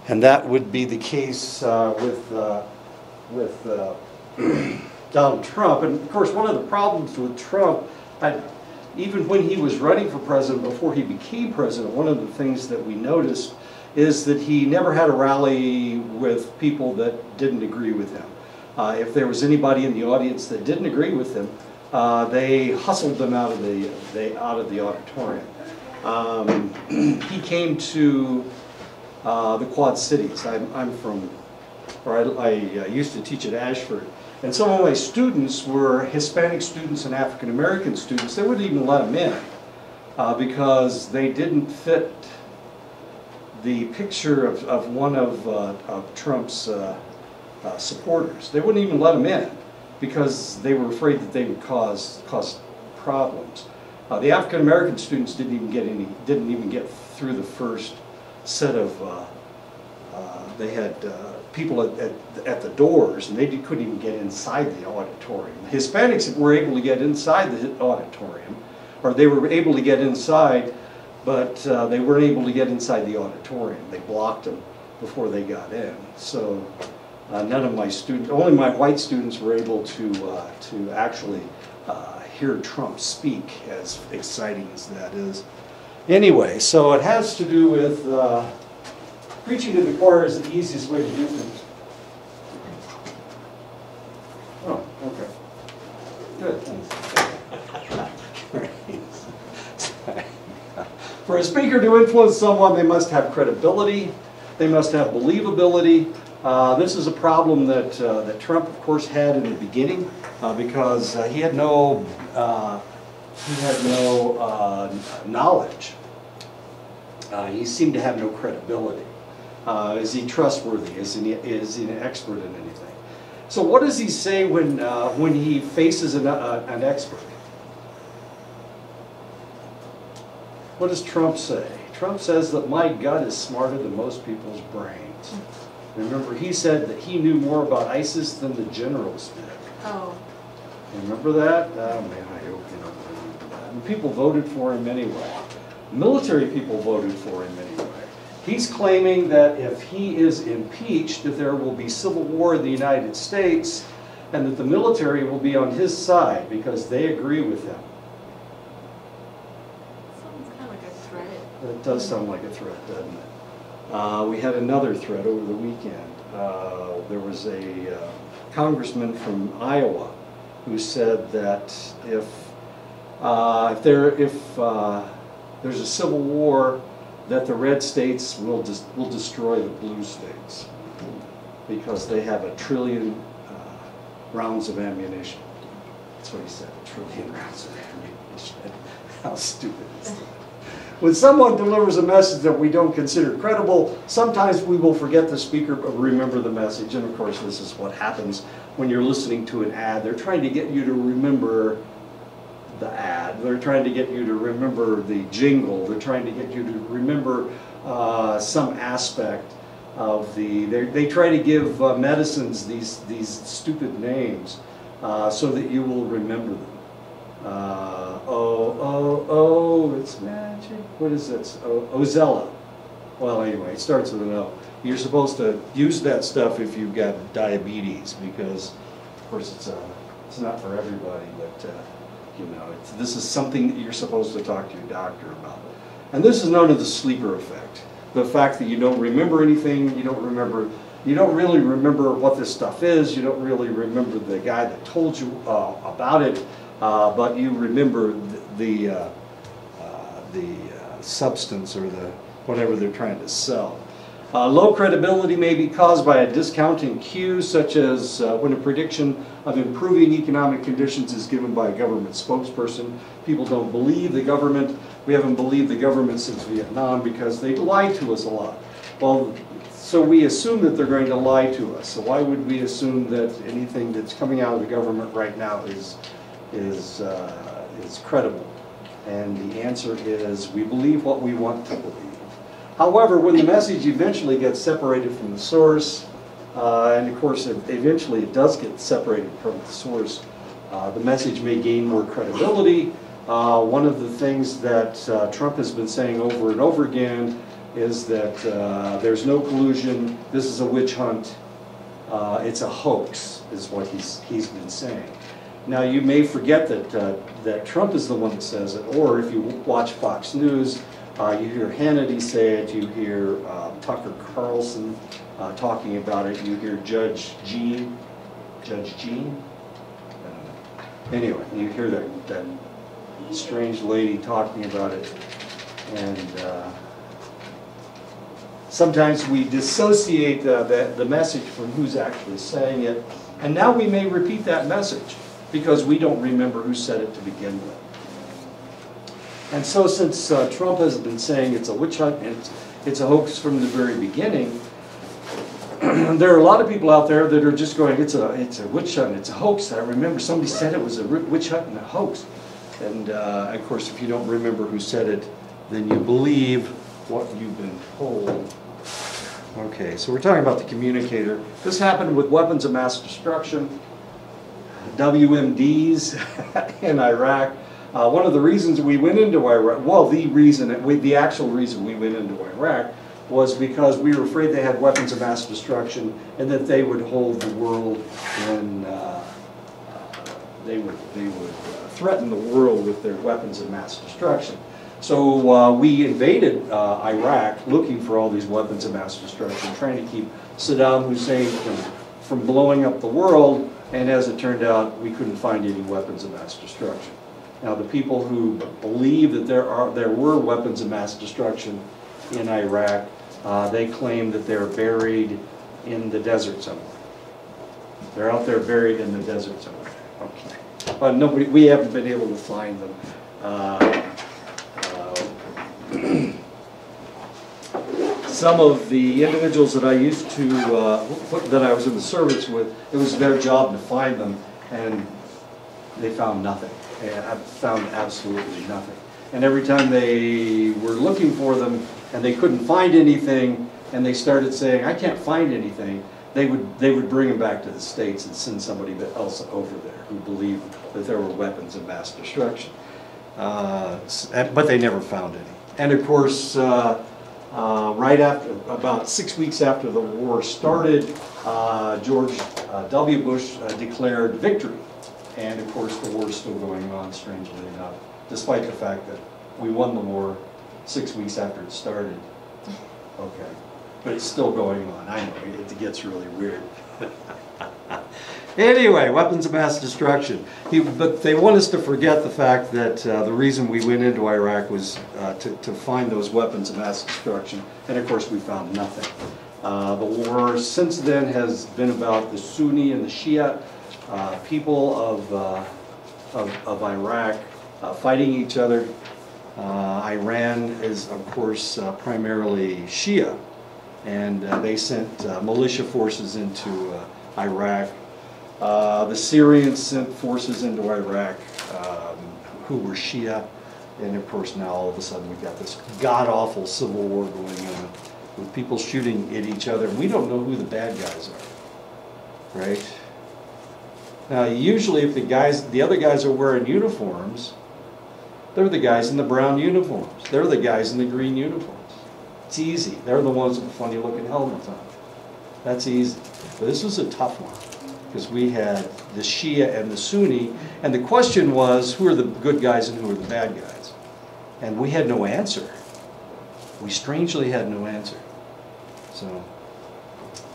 And that would be the case with Donald Trump. And of course, one of the problems with Trump, even when he was running for president, before he became president, one of the things that we noticed is that he never had a rally with people that didn't agree with him. If there was anybody in the audience that didn't agree with him, they hustled them out of the auditorium. He came to the Quad Cities. I'm from, or I used to teach at Ashford, and some of my students were Hispanic students and African American students. They wouldn't even let them in because they didn't fit the picture of one of Trump's supporters. They wouldn't even let them in because they were afraid that they would cause problems. The African American students didn't even get through the first set of. They had people at the doors, and they couldn't even get inside the auditorium. The Hispanics were able to get inside the auditorium, or they were able to get inside, but they weren't able to get inside the auditorium. They blocked them before they got in. So none of my students, only my white students, were able to actually hear Trump speak, as exciting as that is. Anyway, so it has to do with preaching to the choir is the easiest way to do things. Oh, okay. Good, thanks. For a speaker to influence someone, they must have credibility, they must have believability. This is a problem that Trump, of course, had in the beginning because he had no knowledge. He seemed to have no credibility. Is he trustworthy? Is he an expert in anything? So what does he say when he faces an expert? What does Trump say? Trump says that my gut is smarter than most people's brains. Remember, he said that he knew more about ISIS than the generals did. Oh. Remember that? Oh man, I hope you don't remember that. And people voted for him anyway. Military people voted for him anyway. He's claiming that if he is impeached, that there will be civil war in the United States, and that the military will be on his side because they agree with him. Sounds kind of like a threat. It does sound like a threat, doesn't it? We had another threat over the weekend. There was a congressman from Iowa who said that if there's a civil war, that the red states will destroy the blue states because they have 1 trillion rounds of ammunition. That's what he said, 1 trillion rounds of ammunition. How stupid is that? When someone delivers a message that we don't consider credible, sometimes we will forget the speaker but remember the message. And of course, this is what happens when you're listening to an ad. They're trying to get you to remember the ad. They're trying to get you to remember the jingle. They're trying to get you to remember some aspect of the. They try to give medicines these stupid names so that you will remember them. It's magic. What is this? Ozella. Well, anyway, it starts with an O. You're supposed to use that stuff if you've got diabetes because, of course, it's not for everybody, but you know, this is something that you're supposed to talk to your doctor about. And this is known as the sleeper effect. The fact that you don't remember anything, you don't really remember what this stuff is, you don't really remember the guy that told you about it, but you remember the substance or the whatever they're trying to sell. Low credibility may be caused by a discounting cue, such as when a prediction of improving economic conditions is given by a government spokesperson. People don't believe the government. We haven't believed the government since Vietnam because they lie to us a lot. Well, so we assume that they're going to lie to us. So why would we assume that anything that's coming out of the government right now is credible? And the answer is we believe what we want to believe. However, when the message eventually gets separated from the source, and of course eventually it does get separated from the source, the message may gain more credibility. One of the things that Trump has been saying over and over again is that there's no collusion, this is a witch hunt, it's a hoax, is what he's been saying. Now you may forget that Trump is the one that says it, or if you watch Fox News, you hear Hannity say it, you hear Tucker Carlson talking about it, you hear Judge Jean? I don't know. Anyway, you hear that strange lady talking about it, and sometimes we dissociate the message from who's actually saying it, and now we may repeat that message because we don't remember who said it to begin with. And so since Trump has been saying it's a witch hunt and it's a hoax from the very beginning, there are a lot of people out there that are just going, it's a witch hunt, it's a hoax. I remember somebody said it was a witch hunt and a hoax. And of course, if you don't remember who said it, then you believe what you've been told. Okay, so we're talking about the Communicator. This happened with weapons of mass destruction, WMDs in Iraq. One of the reasons we went into Iraq, well, the actual reason we went into Iraq was because we were afraid they had weapons of mass destruction and that they would hold the world when they would threaten the world with their weapons of mass destruction. So we invaded Iraq looking for all these weapons of mass destruction, trying to keep Saddam Hussein from blowing up the world, and as it turned out, we couldn't find any weapons of mass destruction. Now the people who believe that there were weapons of mass destruction in Iraq, they claim that they're buried in the desert somewhere. They're out there buried in the desert somewhere. Okay. But we haven't been able to find them. Some of the individuals that I used to, that I was in the service with, it was their job to find them, and they found nothing. I found absolutely nothing. And every time they were looking for them and they couldn't find anything, and they started saying, I can't find anything, they would bring them back to the States and send somebody else over there who believed that there were weapons of mass destruction. But they never found any. And of course, right after, about 6 weeks after the war started, George W. Bush declared victory. And of course, the war is still going on, strangely enough, despite the fact that we won the war 6 weeks after it started. Okay, but it's still going on. I know, it gets really weird. Anyway, weapons of mass destruction. But they want us to forget the fact that the reason we went into Iraq was to find those weapons of mass destruction. And of course, we found nothing. The war since then has been about the Sunni and the Shia people of Iraq fighting each other. Iran is, of course, primarily Shia, and they sent militia forces into Iraq. The Syrians sent forces into Iraq who were Shia, and of course now all of a sudden we've got this god-awful civil war going on with people shooting at each other. We don't know who the bad guys are, right? Now usually if the other guys are wearing uniforms, they're the guys in the brown uniforms. They're the guys in the green uniforms. It's easy. They're the ones with funny looking helmets on. That's easy. But this was a tough one, because we had the Shia and the Sunni, and the question was, who are the good guys and who are the bad guys? And we had no answer. We strangely had no answer. So,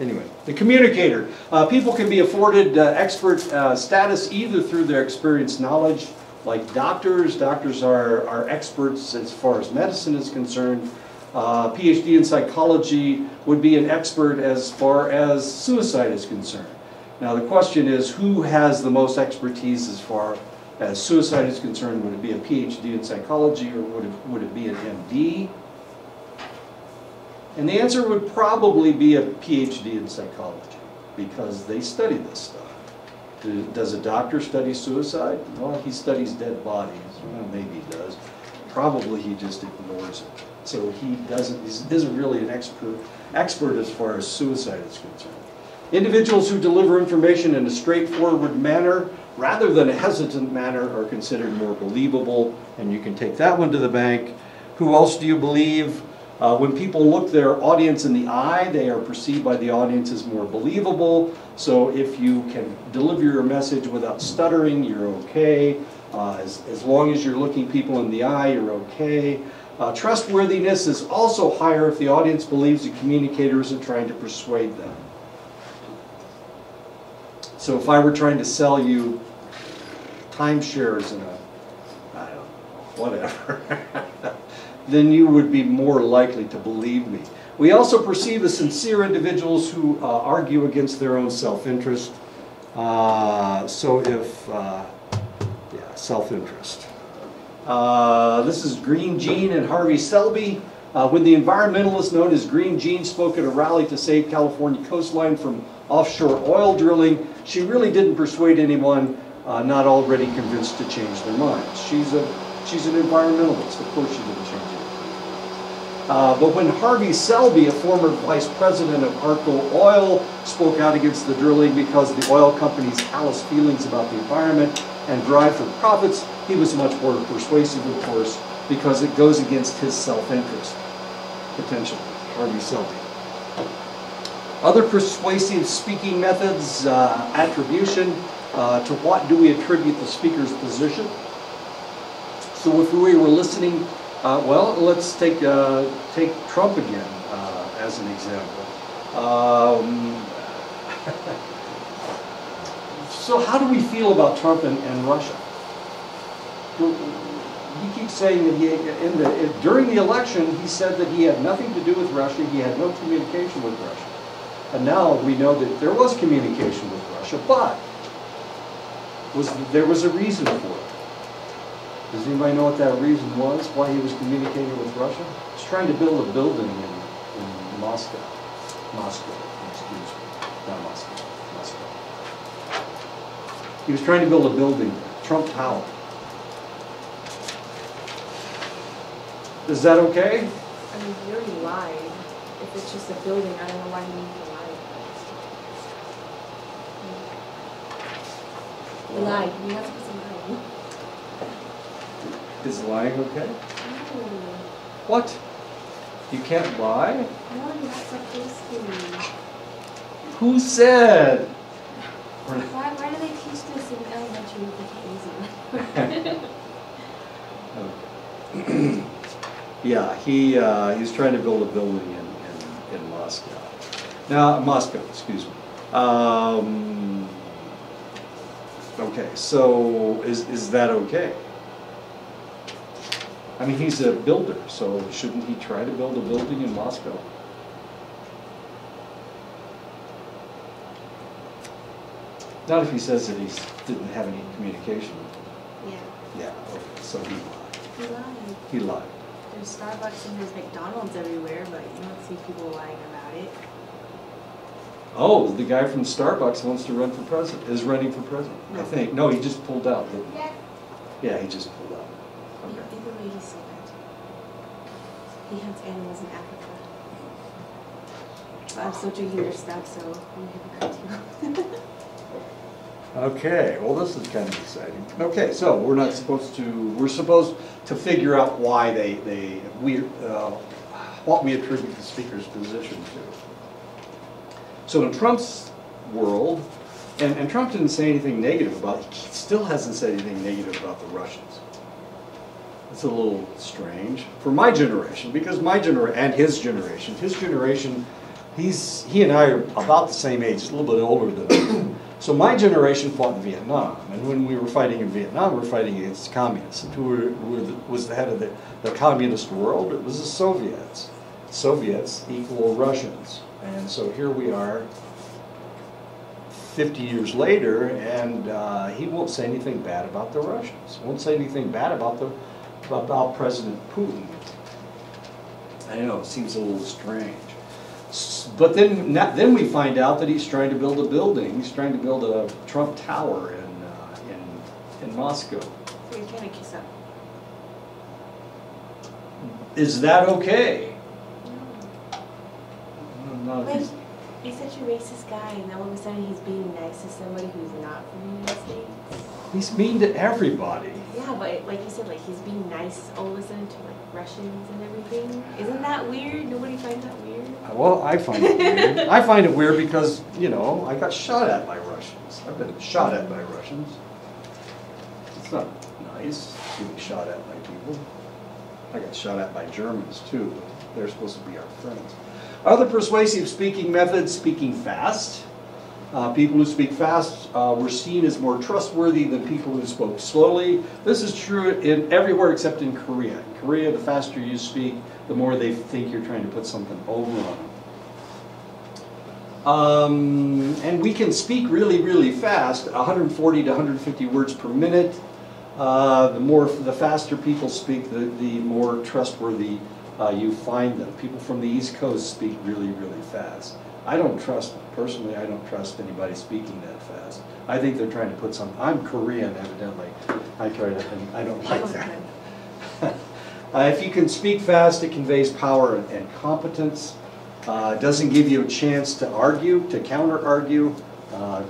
anyway, the Communicator. People can be afforded expert status either through their experienced knowledge, like doctors. Doctors are experts as far as medicine is concerned. PhD in psychology would be an expert as far as suicide is concerned. Now the question is, who has the most expertise as far as suicide is concerned? Would it be a PhD in psychology, or would it be an MD? And the answer would probably be a PhD in psychology, because they study this stuff. Does a doctor study suicide? Well, he studies dead bodies. Well, maybe he does. Probably he just ignores it. So he isn't really an expert as far as suicide is concerned. Individuals who deliver information in a straightforward manner rather than a hesitant manner are considered more believable, and you can take that one to the bank. Who else do you believe? When people look their audience in the eye, they are perceived by the audience as more believable. So if you can deliver your message without stuttering, you're okay. As long as you're looking people in the eye, you're okay. Trustworthiness is also higher if the audience believes the communicator isn't trying to persuade them. So if I were trying to sell you timeshares in a, I don't know, whatever, then you would be more likely to believe me. We also perceive as sincere individuals who argue against their own self-interest. Self-interest. This is Green Jean and Harvey Selby. When the environmentalist known as Green Jean spoke at a rally to save California coastline from offshore oil drilling, she really didn't persuade anyone not already convinced to change their minds. She's an environmentalist. Of course she didn't change it. But when Harvey Selby, a former vice president of Arco Oil, spoke out against the drilling because the oil company's callous feelings about the environment and drive for profits, he was much more persuasive, of course, because it goes against his self-interest, potentially, Harvey Selby. Other persuasive speaking methods, attribution. To what do we attribute the speaker's position? So if we were listening, well, let's take Trump again as an example. So how do we feel about Trump and Russia? He keeps saying that during the election, he said that he had nothing to do with Russia, he had no communication with Russia. And now we know that there was communication with Russia, but there was a reason for it. Does anybody know what that reason was, why he was communicating with Russia? He was trying to build a building in Moscow. Excuse me. Not Moscow. Moscow. He was trying to build a building, Trump Tower. Is that okay? I mean, he already lied. If it's just a building, I don't know why he needs to lie. He lied. He has to put some lying. Is lying okay? No. What? You can't lie? No, you're not supposed to. Who said? Why do they teach this in elementary if they can't use it? Okay. Yeah, he was trying to build a building in Moscow. Now, Moscow, excuse me. Okay, so is that okay? I mean, he's a builder, so shouldn't he try to build a building in Moscow? Not if he says that he didn't have any communication with them. Yeah. Yeah, okay, so he lied. He lied. He lied. There's Starbucks and there's McDonald's everywhere, but you don't see people lying about it. Oh, the guy from Starbucks wants to run for president, is running for president, No. I think. No, he just pulled out, didn't he? Yeah. Yeah, he just pulled out. Okay. Either way, he's so bad. He hunts animals in Africa. I'm still drinking their stuff, so I'm a hypocrite too. Okay, well this is kind of exciting. Okay, so we're supposed to figure out why what we attribute the speaker's position to. So in Trump's world, and Trump didn't say anything negative about it, he still hasn't said anything negative about the Russians. It's a little strange for my generation, because my generation and his generation, he and I are about the same age, a little bit older than me. So my generation fought in Vietnam, and when we were fighting in Vietnam, we were fighting against communists. And who was the head of the communist world? It was the Soviets. Soviets equal Russians. And so here we are 50 years later, and he won't say anything bad about the Russians. Won't say anything bad about President Putin. I know, it seems a little strange. But then we find out that he's trying to build a building. He's trying to build a Trump Tower in Moscow. So you're trying to kiss up. Is that okay? No. No, He's such a racist guy, and then all of a sudden he's being nice to somebody who's not from the United States. He's mean to everybody. Yeah, but like you said, like he's being nice all of a sudden to like Russians and everything. Isn't that weird? Nobody finds that weird? Well, I find it weird. I find it weird because, you know, I got shot at by Russians. I've been shot at by Russians. It's not nice being shot at by people. I got shot at by Germans too, but they're supposed to be our friends. Other persuasive speaking methods, speaking fast. People who speak fast were seen as more trustworthy than people who spoke slowly. This is true in everywhere except in Korea. In Korea, the faster you speak, the more they think you're trying to put something over on them. And we can speak really, really fast, 140 to 150 words per minute. The faster people speak, the more trustworthy you find them. People from the East Coast speak really, really fast. Personally, I don't trust anybody speaking that fast. I think they're trying to put some, I'm Korean evidently. I don't like that. If you can speak fast, it conveys power and competence. It doesn't give you a chance to argue, to counter-argue, to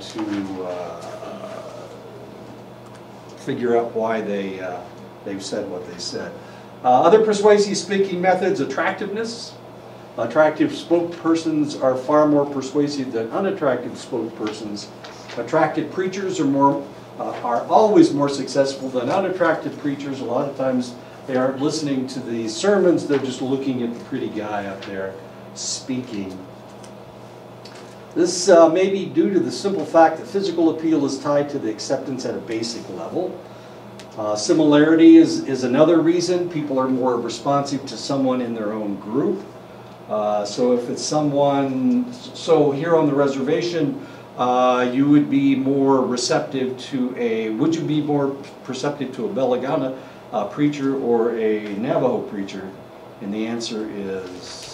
figure out why they've said what they said. Other persuasive speaking methods, attractiveness. Attractive spokespersons are far more persuasive than unattractive spokespersons. Attractive preachers are always more successful than unattractive preachers. A lot of times they aren't listening to the sermons, they're just looking at the pretty guy up there speaking. This may be due to the simple fact that physical appeal is tied to the acceptance at a basic level. Similarity is another reason. People are more responsive to someone in their own group. So if it's someone, so here on the reservation, you would be more receptive to would you be more perceptive to a Belagana preacher or a Navajo preacher? And the answer is,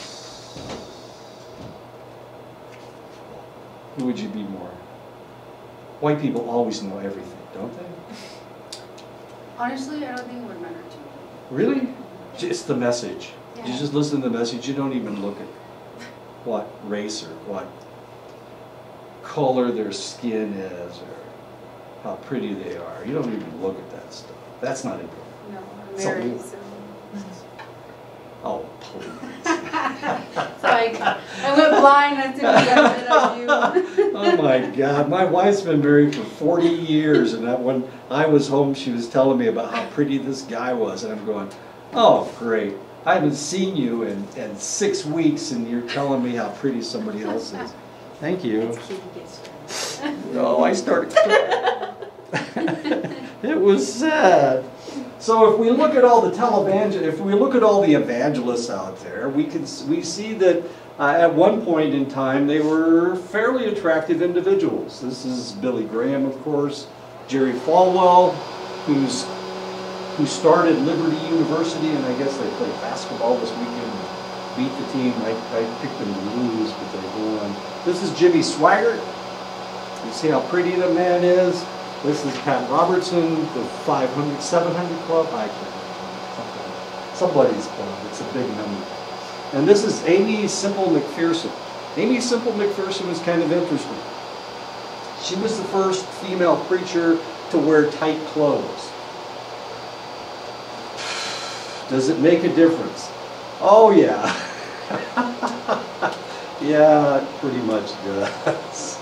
who would you be more? White people always know everything, don't they? Honestly, I don't think it would matter to me. Really? It's the message. Yeah. You just listen to the message. You don't even look at what race or what color their skin is or how pretty they are. You don't even look at that stuff. That's not important. No, I'm married, so. Oh, please. So I went blind as soon as I met of you. Oh my God. My wife's been married for 40 years, and when I was home, she was telling me about how pretty this guy was, and I'm going, oh, great. I haven't seen you in 6 weeks, and you're telling me how pretty somebody else is. Thank you. It's cute he gets stressed. No, I started crying. It was sad. So if we look at all the evangelists out there, we see that at one point in time they were fairly attractive individuals. This is Billy Graham, of course, Jerry Falwell, who started Liberty University, and I guess they played basketball this weekend, beat the team. I picked them to lose, but they won. This is Jimmy Swaggart. You see how pretty the man is. This is Pat Robertson, the 500, 700 club. I can't remember. Somebody's club. It's a big number. And this is Amy Simple McPherson. Amy Simple McPherson is kind of interesting. She was the first female preacher to wear tight clothes. Does it make a difference? Oh yeah. Yeah, it pretty much does.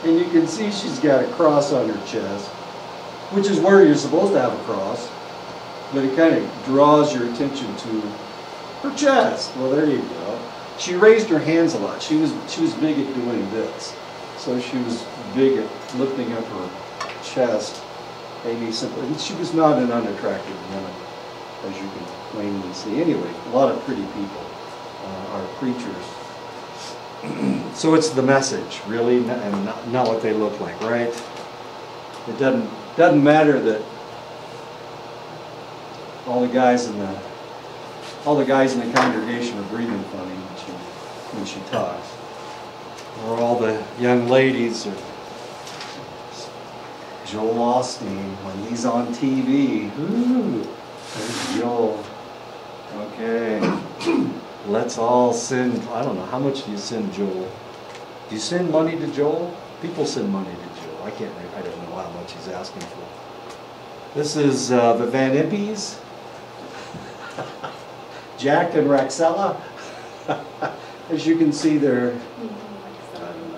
And you can see she's got a cross on her chest, which is where you're supposed to have a cross, but it kind of draws your attention to her chest. Well, there you go. She raised her hands a lot. She was big at doing this. So she was big at lifting up her chest. Amy Simple. And she was not an unattractive woman, as you can plainly see. Anyway, a lot of pretty people are preachers. So it's the message, really, and not what they look like, right? It doesn't matter that all the guys in the congregation are breathing funny when she talks, or all the young ladies, or Joel Osteen when he's on TV. Ooh, there's Joel. Okay. let's all send, I don't know, how much do you send Joel? Do you send money to Joel? People send money to Joel. I don't know how much he's asking for. This is the Van Impies. Jack and Raxella. As you can see there,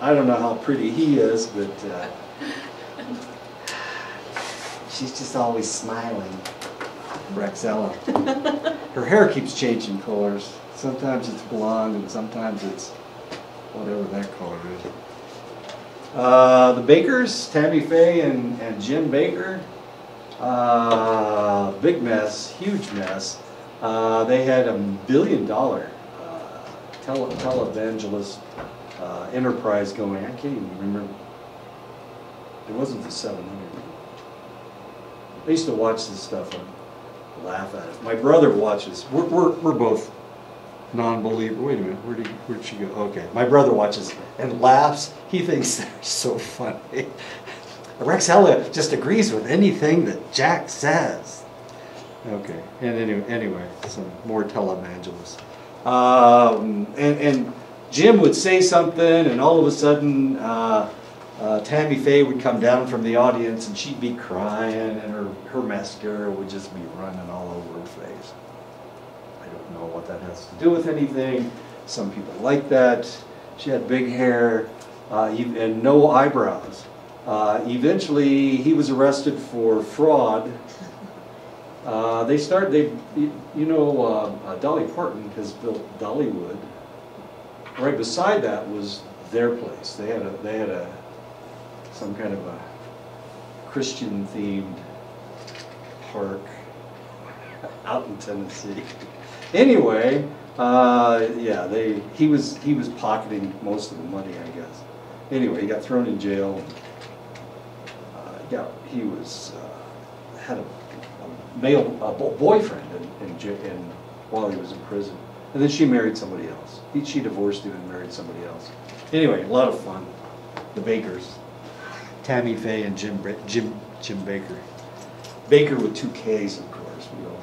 I don't know how pretty he is, but she's just always smiling. Raxella. Her hair keeps changing colors. Sometimes it's blonde and sometimes it's whatever that color is. The Bakers, Tammy Faye and Jim Baker. Big mess, huge mess. They had $1 billion televangelist enterprise going. I can't even remember. It wasn't the 700. I used to watch this stuff and laugh at it. My brother watches. We're both non-believer. Wait a minute. Where'd she go? Okay. My brother watches and laughs. He thinks they're so funny. Rexella just agrees with anything that Jack says. Okay. And anyway, some more televangelists. And Jim would say something, and all of a sudden, Tammy Faye would come down from the audience, and she'd be crying, and her mascara would just be running all over her face. I don't know what that has to do with anything. Some people like that. She had big hair and no eyebrows. Eventually, he was arrested for fraud. Dolly Parton has built Dollywood. Right beside that was their place. They had some kind of a Christian-themed park out in Tennessee. Anyway, yeah, he was pocketing most of the money, I guess. Anyway, he got thrown in jail. He was had a boyfriend while he was in prison, and then she married somebody else. She divorced him and married somebody else. Anyway, a lot of fun. The Bakers, Tammy Faye and Jim Baker. Baker with 2 Ks, of course. We don't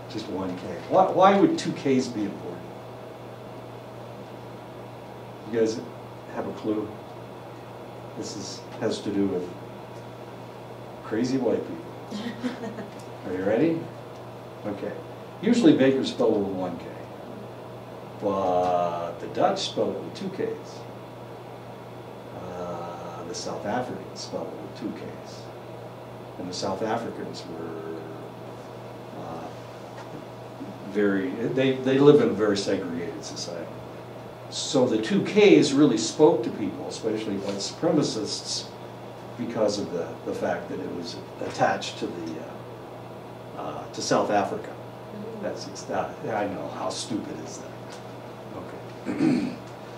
just 1 K. Why would 2 Ks be important? You guys have a clue? This has to do with crazy white people. Are you ready? Okay. Usually Baker's spelled with 1 K. But the Dutch spell it with 2 Ks. The South Africans spell it with 2 Ks. And the South Africans were they live in a very segregated society. So the 2 Ks really spoke to people, especially white supremacists, because of the fact that it was attached to to South Africa. I know, how stupid is that? Okay.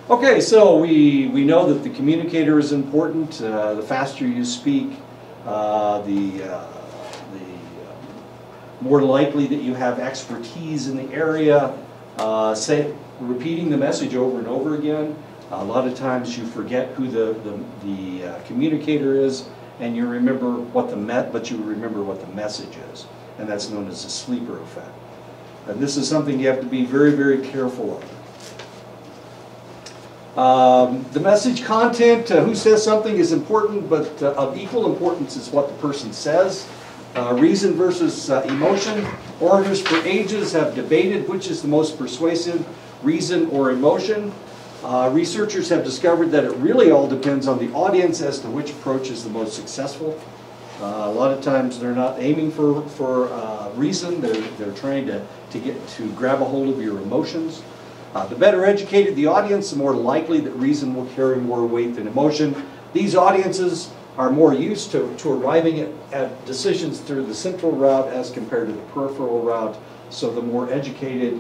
Okay, so we know that the communicator is important. The faster you speak, the more likely that you have expertise in the area. Repeating the message over and over again. A lot of times you forget who the communicator is, and you remember what but you remember what the message is, and that's known as the sleeper effect. And this is something you have to be very, very careful of. The message content, who says something is important, but of equal importance is what the person says. Reason versus emotion. Orators for ages have debated which is the most persuasive, reason or emotion. Researchers have discovered that it really all depends on the audience as to which approach is the most successful. A lot of times they're not aiming for reason, they're trying to grab a hold of your emotions. The better educated the audience, the more likely that reason will carry more weight than emotion. These audiences are more used to arriving at decisions through the central route as compared to the peripheral route. So the more educated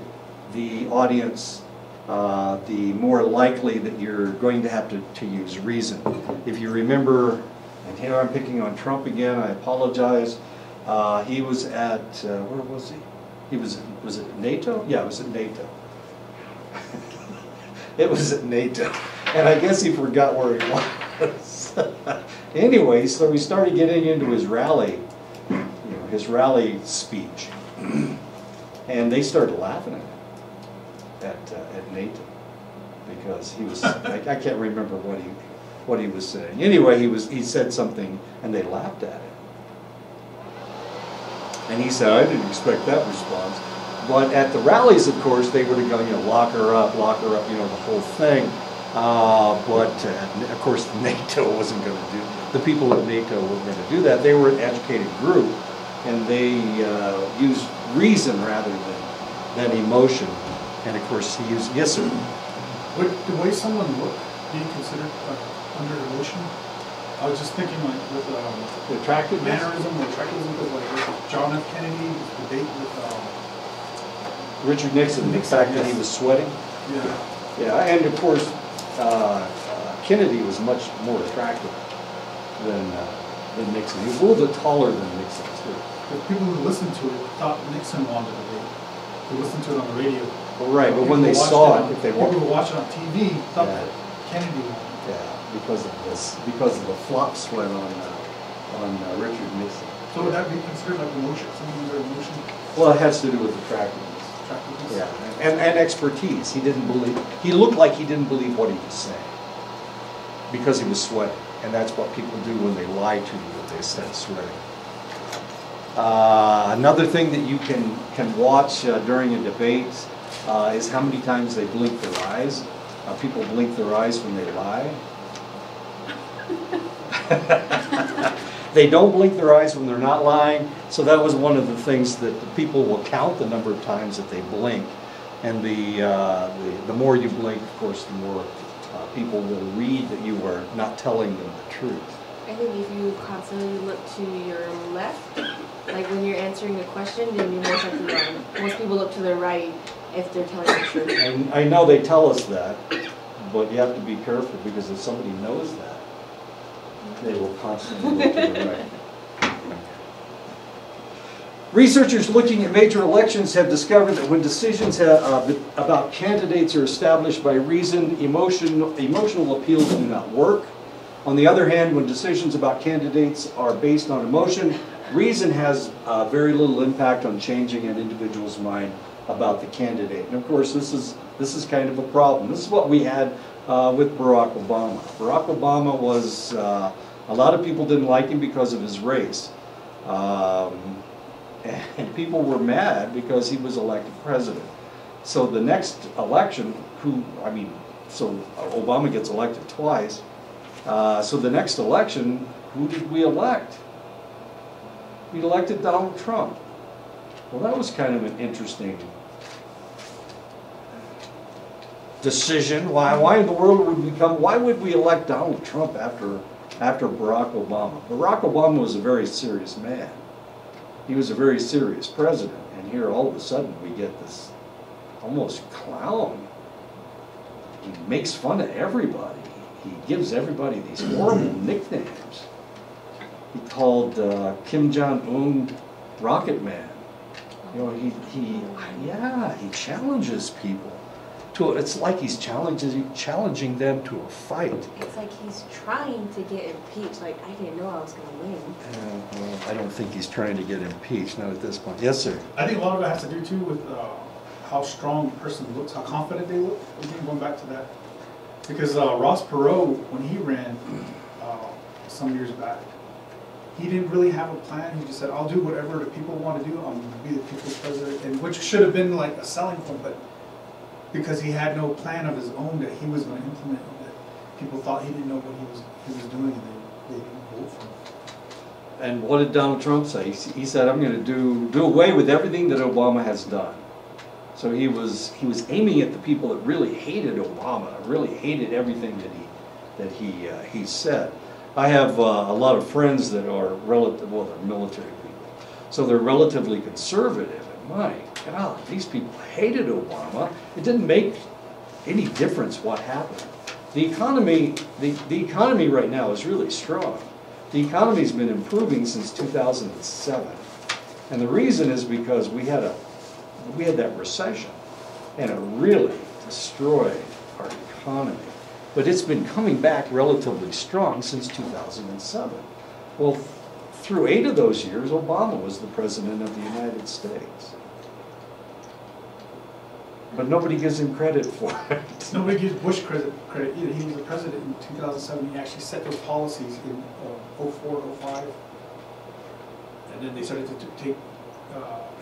the audience, the more likely that you're going to have to use reason. If you remember, and here I'm picking on Trump again, I apologize. He was at, where was he? Was it NATO? Yeah, it was at NATO. It was at NATO. And I guess he forgot where he was. Anyway, so we started getting into his rally, his rally speech. And they started laughing at him. at NATO, because he was, I can't remember what he was saying. Anyway, he said something, and they laughed at him. And he said, I didn't expect that response. But at the rallies, of course, they would have gone, lock her up, the whole thing. But of course, NATO wasn't going to do. The people at NATO weren't going to do that. They were an educated group, and they used reason rather than emotion. And of course, he used yes, sir. Would the way someone looked be considered under emotion? I was just thinking with The attractiveness? mannerism or attractivism, because with John F. Kennedy's debate with Richard Nixon, the fact that he was sweating. yeah. Yeah, and of course, Kennedy was much more attractive than Nixon. He was a little bit taller than Nixon, too. The people who listened to it thought Nixon won the debate. They listened to it on the radio. Well, right, but People when they who watched saw it, on- if they people watched, who watched it on TV thought Yeah. that Kennedy won. yeah, because of the flop sweat on Richard Nixon. So would that be considered like emotion? Something under emotion? Well, it has to do with attractiveness. Attractiveness? Yeah, and expertise. He looked like he didn't believe what he was saying because he was sweating, and that's what people do when they lie to you, that they said sweating. Another thing that you can watch during a debate is how many times they blink their eyes. People blink their eyes when they lie. They don't blink their eyes when they're not lying. So that was one of the things that the people will count the number of times that they blink. And the more you blink, of course, the more people will read that you are not telling them the truth. I think if you constantly look to your left, like when you're answering a question, then you're most likely wrong. Most people look to their right if they're telling the truth. And I know they tell us that, but you have to be careful, because if somebody knows that, they will constantly look to the right. Researchers looking at major elections have discovered that when decisions about candidates are established by reason, emotional appeals do not work. On the other hand, when decisions about candidates are based on emotion, reason has very little impact on changing an individual's mind about the candidate. And of course, this is kind of a problem. This is what we had with Barack Obama. Barack Obama was, a lot of people didn't like him because of his race. And people were mad because he was elected president. So the next election, so Obama gets elected twice. So the next election, who did we elect? We elected Donald Trump. Well, that was kind of an interesting decision. Why in the world why would we elect Donald Trump after Barack Obama? Barack Obama was a very serious man. He was a very serious president, and here all of a sudden we get this almost clown. He makes fun of everybody. He gives everybody these horrible nicknames. He called Kim Jong-un Rocket Man. He challenges people. It's like he's challenging them to a fight. It's like he's trying to get impeached. Like, I didn't know I was going to win. Well, I don't think he's trying to get impeached, not at this point. Yes, sir. I think a lot of it has to do too with how strong a person looks, how confident they look. Again, going back to that. Because Ross Perot, when he ran some years back, he didn't really have a plan. He just said, I'll do whatever the people want to do. I'm going to be the people's president. And which should have been like a selling point, but because he had no plan of his own that he was going to implement, that people thought he didn't know what he was doing, and they didn't vote for him. And what did Donald Trump say? He said, I'm going to do away with everything that Obama has done. So he was aiming at the people that really hated Obama, really hated everything that he said. I have a lot of friends that are they're military people, so they're relatively conservative. And my God, these people hated Obama. It didn't make any difference what happened. The economy right now is really strong. The economy's been improving since 2007, and the reason is because we had that recession, and it really destroyed our economy. But it's been coming back relatively strong since 2007. Well, through 8 of those years, Obama was the president of the United States. but nobody gives him credit for it. Nobody gives Bush credit either. He was the president in 2007. He actually set those policies in 04, 05. And then they started to take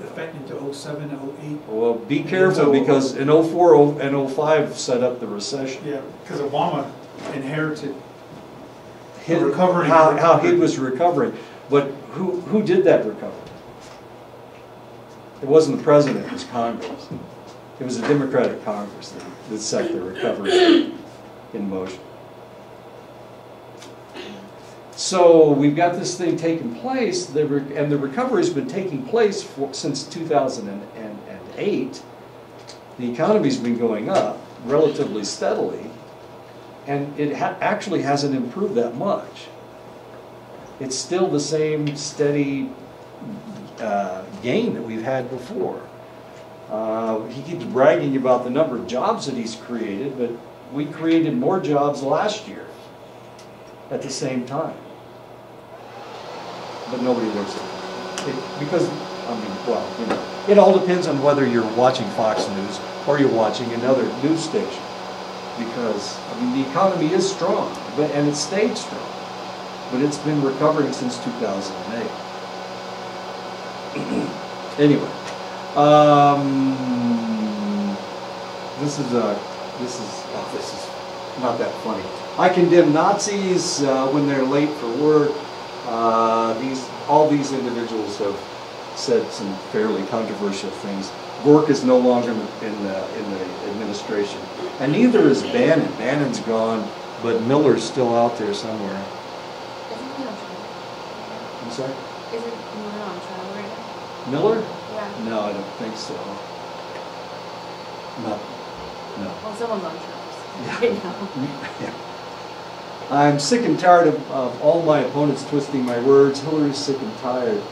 effect into 07 and 08. Well, be careful, because in 04 and 05 set up the recession. Yeah, because Obama inherited how he was recovering. But who did that recovery? It wasn't the president, it was Congress. It was a Democratic Congress that set the recovery in motion. So we've got this thing taking place, and the recovery's been taking place since 2008. The economy's been going up relatively steadily, and it actually hasn't improved that much. It's still the same steady gain that we've had before. He keeps bragging about the number of jobs that he's created, but we created more jobs last year at the same time. But nobody looks at it. Because, I mean, well, you know, it all depends on whether you're watching Fox News or you're watching another news station. Because, I mean, the economy is strong, and it stayed strong. But it's been recovering since 2008. Anyway, this is not that funny. I condemn Nazis when they're late for work. All these individuals have said some fairly controversial things. Gork is no longer in the administration, and neither is Bannon. Bannon's gone, but Miller's still out there somewhere. Isn't he on trial? I'm sorry? Isn't Miller on trial right now? Miller? Yeah. No, I don't think so. No. Well, someone's on trial. Yeah. Right now. Yeah. I'm sick and tired of all my opponents twisting my words. Hillary's sick and tired.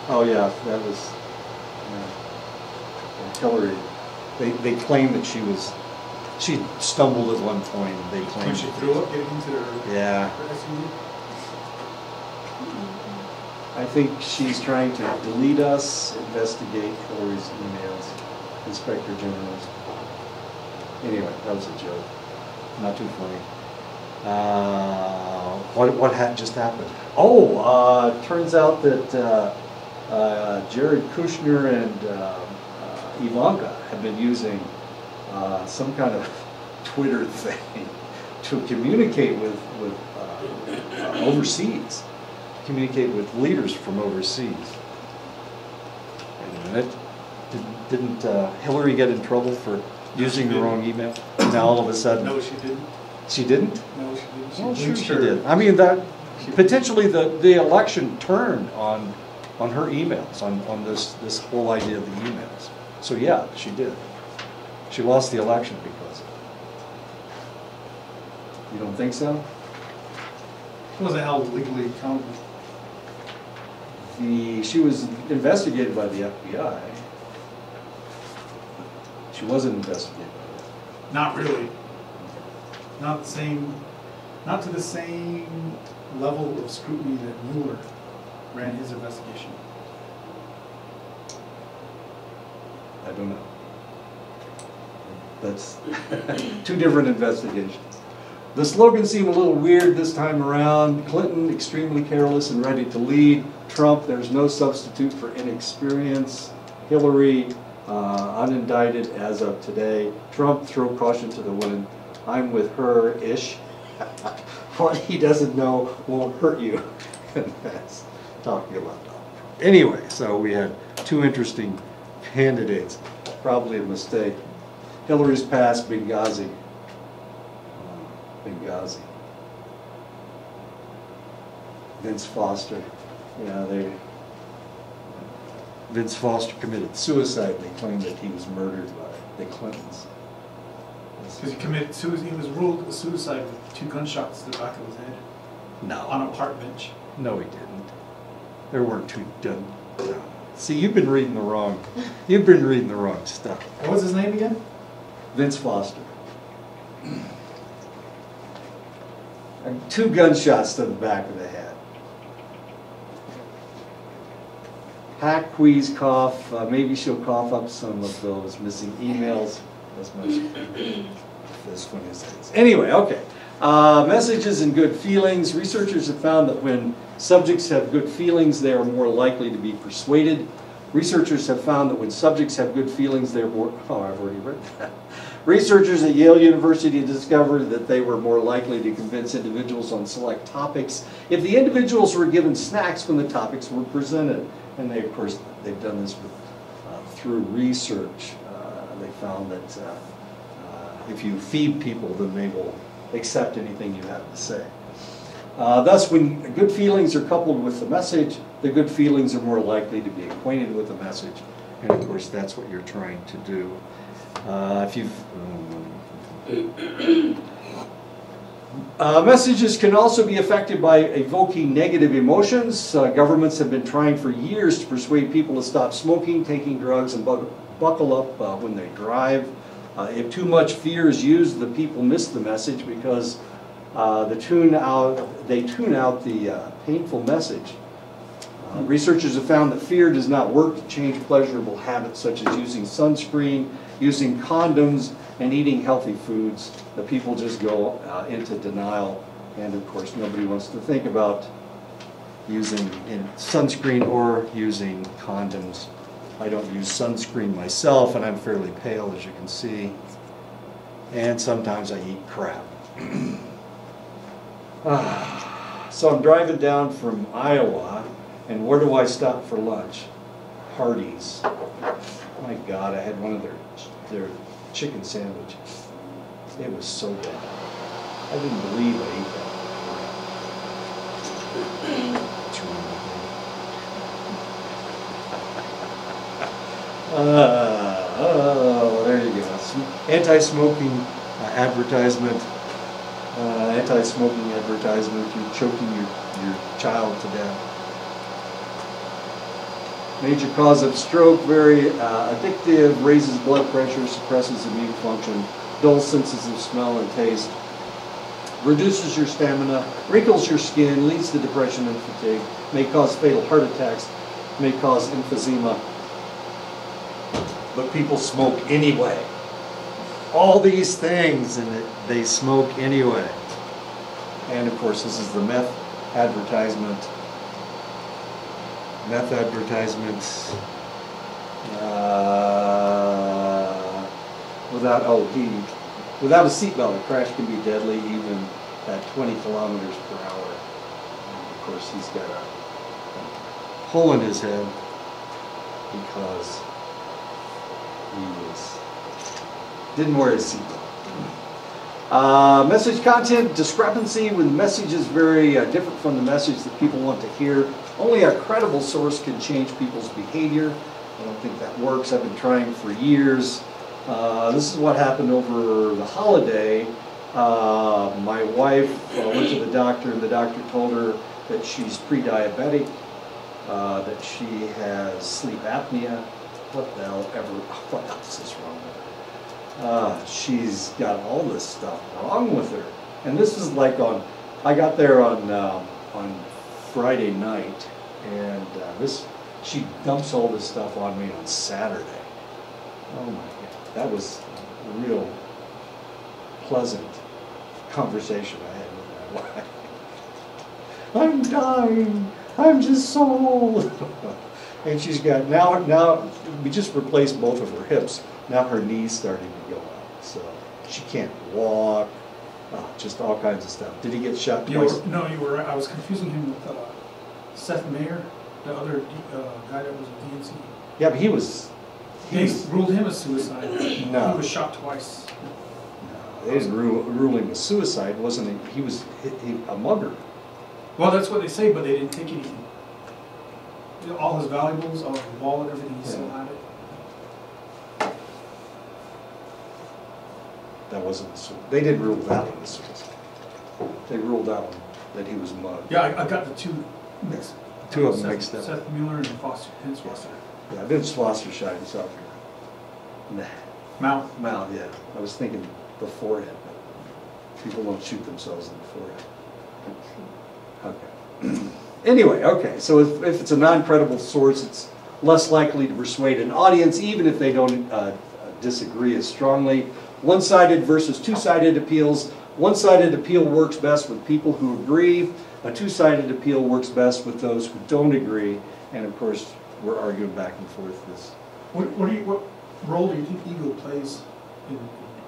Oh yeah, that was Hillary. They claim that she stumbled at one point. And they claim When she threw up getting into her SUV. I think she's trying to delete us, investigate Hillary's emails, Inspector General's. Anyway, that was a joke. Not too funny. What just happened? Oh, turns out that Jared Kushner and Ivanka have been using some kind of Twitter thing to communicate with overseas, communicate with leaders from overseas. Wait a minute. Didn't Hillary get in trouble for using the wrong email? Now all of a sudden. No, she didn't. She didn't? No, she didn't. Well, sure she did. I mean, that potentially the election turned on her emails, on this whole idea of the emails. So yeah, she did. She lost the election because of it. You don't think so? She wasn't held legally accountable. She was investigated by the FBI. She wasn't investigated by the Not really. Not to the same level of scrutiny that Mueller ran his investigation. I don't know. That's two different investigations. The slogan seemed a little weird this time around. Clinton, extremely careless and ready to lead. Trump, there's no substitute for inexperience. Hillary, unindicted as of today. Trump, throw caution to the wind. I'm with her-ish. What he doesn't know won't hurt you. And that's talking about Donald Trump. Anyway, so we had two interesting candidates. Probably a mistake. Hillary's passed Benghazi. Benghazi. Vince Foster. Yeah, Vince Foster committed suicide. They claimed that he was murdered by the Clintons. Because he committed suicide. He was ruled suicide with 2 gunshots to the back of his head. No. On a park bench. No, he didn't. There weren't 2 done. No. See, you've been reading the wrong stuff. What was his name again? Vince Foster. 2 gunshots to the back of the head. Hack, wheeze, cough. Maybe she'll cough up some of those missing emails. as much this one is. Anyway, okay. Messages and good feelings. Researchers have found that when subjects have good feelings, they are more likely to be persuaded. Researchers have found that when subjects have good feelings, they're more... Oh, I've already read that. Researchers at Yale University discovered that they were more likely to convince individuals on select topics if the individuals were given snacks when the topics were presented. And they, of course, they've done this with, through research. They found that if you feed people, then they will accept anything you have to say. Thus, when good feelings are coupled with the message, the good feelings are more likely to be acquainted with the message. And of course, that's what you're trying to do. Messages can also be affected by evoking negative emotions. Governments have been trying for years to persuade people to stop smoking, taking drugs, and buckle up when they drive. If too much fear is used, the people miss the message because they tune out the painful message. Researchers have found that fear does not work to change pleasurable habits such as using sunscreen, using condoms, and eating healthy foods. The people just go into denial, and of course nobody wants to think about using sunscreen or using condoms. I don't use sunscreen myself, and I'm fairly pale, as you can see, and sometimes I eat crap. So I'm driving down from Iowa, and where do I stop for lunch? Hardee's. My God, I had one of their chicken sandwiches. It was so bad. I didn't believe I ate that. What's wrong with me? There you go. Anti-smoking advertisement. Anti-smoking advertisement. You're choking your child to death. Major cause of stroke, very addictive, raises blood pressure, suppresses immune function, dulls senses of smell and taste, reduces your stamina, wrinkles your skin, leads to depression and fatigue, may cause fatal heart attacks, may cause emphysema. But people smoke anyway. All these things, and they smoke anyway. And of course, this is the meth advertisement. Meth advertisements. Without a seatbelt, a crash can be deadly, even at 20 kilometers per hour. And of course, he's got a hole in his head because he didn't wear his seatbelt. Message content discrepancy. When the message is very different from the message that people want to hear. Only a credible source can change people's behavior. I don't think that works. I've been trying for years. This is what happened over the holiday. My wife went to the doctor, and the doctor told her that she's pre-diabetic, that she has sleep apnea. What else is wrong with her? She's got all this stuff wrong with her. And this is like I got there on Friday night, and she dumps all this stuff on me on Saturday. Oh my God, that was a real pleasant conversation I had with my wife. I'm dying. I'm just so old. And she's got now we just replaced both of her hips. Now her knee's starting to go out, so she can't walk. Just all kinds of stuff. Did he get shot twice? No, you were right. I was confusing him with Seth Mayer, the other guy that was with DNC. Yeah, but he ruled him as suicide. No. He was shot twice. No, they didn't rule him as suicide, wasn't he? He was a mugger. Well, that's what they say, but they didn't take anything. All his valuables, all his wallet, everything, he still had it. That wasn't the suicide. They didn't rule that one as suicide. They ruled that one that he was mugged. Yeah, I got the two mixed. Two of them mixed up. Seth Mueller and Vince Foster. Yeah, Vince Foster shot himself. Mouth, yeah. I was thinking the forehead, but people don't shoot themselves in the forehead. Okay. Anyway, okay, so if it's a non-credible source, it's less likely to persuade an audience, even if they don't disagree as strongly. One-sided versus two-sided appeals. One-sided appeal works best with people who agree. A two-sided appeal works best with those who don't agree. And of course, we're arguing back and forth this. What role do you think ego plays in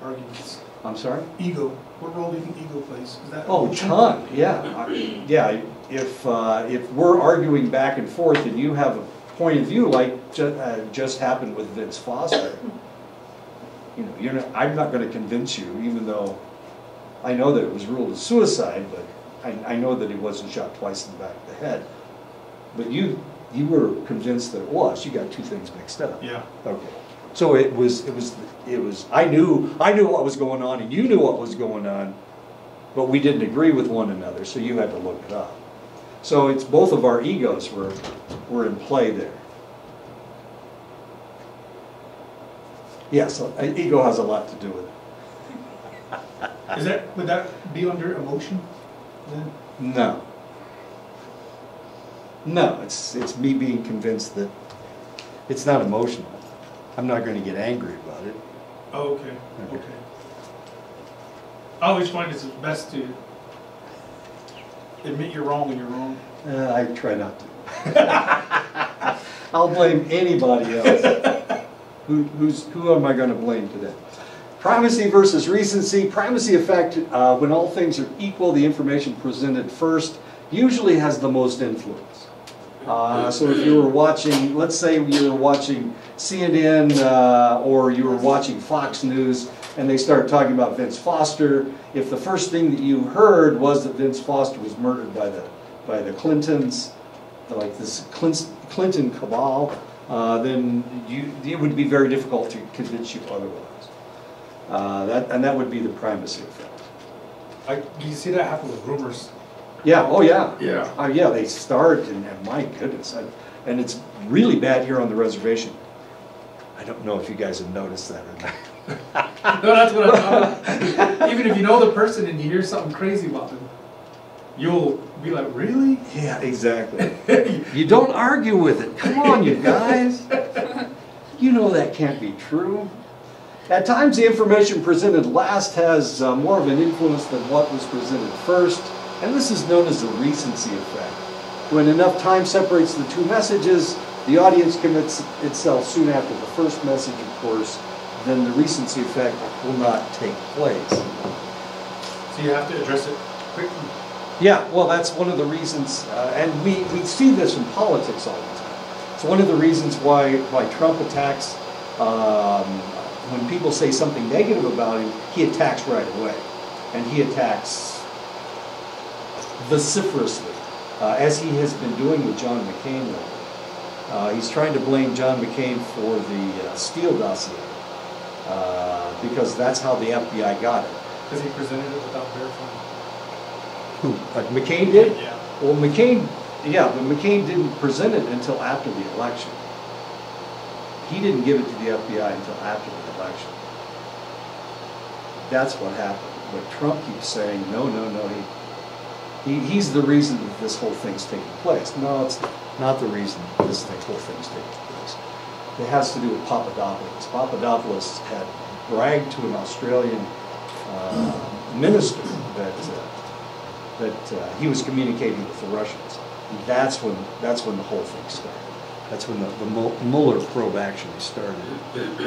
arguments? I'm sorry? Ego. What role do you think ego plays? Is that Oh, ton, yeah. Yeah, if we're arguing back and forth and you have a point of view like just happened with Vince Foster, you know, I'm not going to convince you, even though I know that it was ruled a suicide, but I know that he wasn't shot twice in the back of the head. But you were convinced that it was. You got two things mixed up. Yeah. Okay. So it was. I knew what was going on, and you knew what was going on, but we didn't agree with one another. So you had to look it up. So it's both of our egos were in play there. Yes, ego has a lot to do with it. Would that be under emotion then? No. No, it's me being convinced that it's not emotional. I'm not going to get angry about it. Oh, okay. Okay. I always find it's best to admit you're wrong when you're wrong. I try not to. I'll blame anybody else. Who am I going to blame today? Primacy versus recency. Primacy effect, when all things are equal, the information presented first usually has the most influence. So if you were watching, let's say you were watching CNN or you were watching Fox News and they started talking about Vince Foster, if the first thing that you heard was that Vince Foster was murdered by the Clintons, like this Clinton cabal, then it would be very difficult to convince you otherwise. That would be the primacy effect. Do you see that happen with rumors? Yeah, oh yeah. Yeah. Yeah, they start, and my goodness. And it's really bad here on the reservation. I don't know if you guys have noticed that or not. No, that's what I'm talking about. Even if you know the person and you hear something crazy about them, you'll be like, really? Yeah, exactly. You don't argue with it. Come on, you guys. You know that can't be true. At times, the information presented last has more of an influence than what was presented first. And this is known as the recency effect. When enough time separates the two messages, the audience commits itself soon after the first message, of course, then the recency effect will not take place. So you have to address it quickly. Yeah, well, that's one of the reasons, and we see this in politics all the time. It's one of the reasons why Trump attacks, when people say something negative about him, he attacks right away. And he attacks vociferously, as he has been doing with John McCain lately. He's trying to blame John McCain for the Steele dossier, because that's how the FBI got it. Because he presented it without verifying. Who? McCain did? Yeah. Well, McCain didn't present it until after the election. He didn't give it to the FBI until after the election. That's what happened. But Trump keeps saying, no, he's the reason that this whole thing's taking place. No, it's not the reason this whole thing's taking place. It has to do with Papadopoulos. Papadopoulos had bragged to an Australian minister that he was communicating with the Russians. And that's when the whole thing started. That's when the Mueller probe actually started,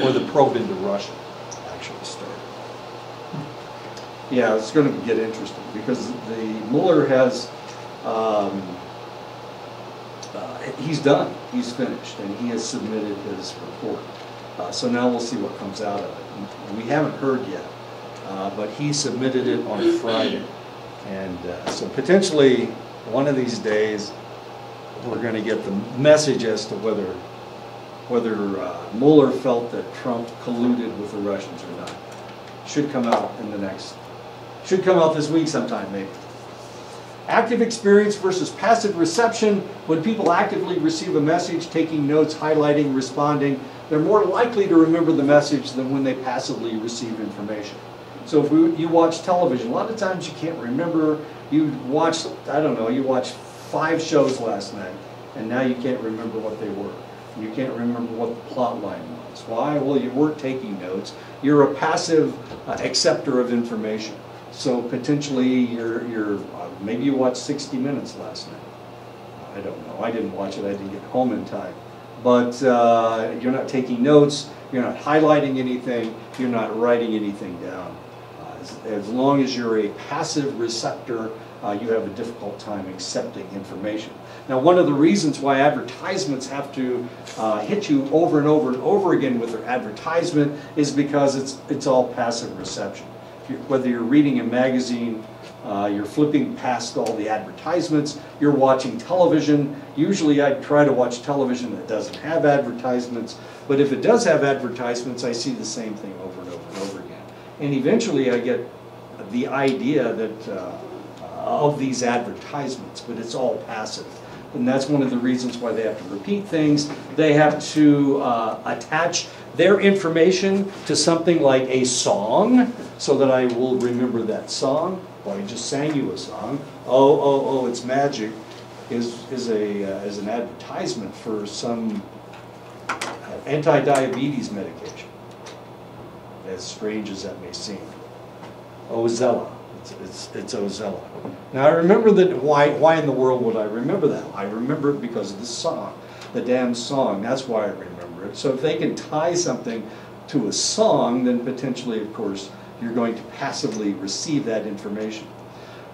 or the probe into Russia actually started. Yeah, it's going to get interesting because the Mueller has, he's done, he's finished, and he has submitted his report. So now we'll see what comes out of it. We haven't heard yet, but he submitted it on Friday. And so potentially one of these days we're going to get the message as to whether Mueller felt that Trump colluded with the Russians or not. Should come out this week sometime maybe. Active experience versus passive reception. When people actively receive a message, taking notes, highlighting, responding, they're more likely to remember the message than when they passively receive information. So if you watch television, a lot of times you can't remember. You watched 5 shows last night, and now you can't remember what they were. You can't remember what the plot line was. notes. Why? Well, you weren't taking notes. You're a passive acceptor of information. So potentially you're maybe you watched 60 Minutes last night. I don't know. I didn't watch it. I didn't get home in time. But you're not taking notes. You're not highlighting anything. You're not writing anything down. As long as you're a passive receptor, you have a difficult time accepting information. Now, one of the reasons why advertisements have to hit you over and over and over again with their advertisement is because it's all passive reception. Whether you're reading a magazine, you're flipping past all the advertisements, you're watching television. Usually I try to watch television that doesn't have advertisements, but if it does have advertisements, I see the same thing over and over and over again. And eventually I get the idea that of these advertisements, but it's all passive. And that's one of the reasons why they have to repeat things. They have to attach their information to something like a song, so that I will remember that song. Well, I just sang you a song. Oh, it's magic is an advertisement for some anti-diabetes medication. As strange as that may seem. Ozella. It's Ozella. Now I remember that. Why in the world would I remember that? I remember it because of the song, the damn song. That's why I remember it. So if they can tie something to a song, then potentially, of course, you're going to passively receive that information.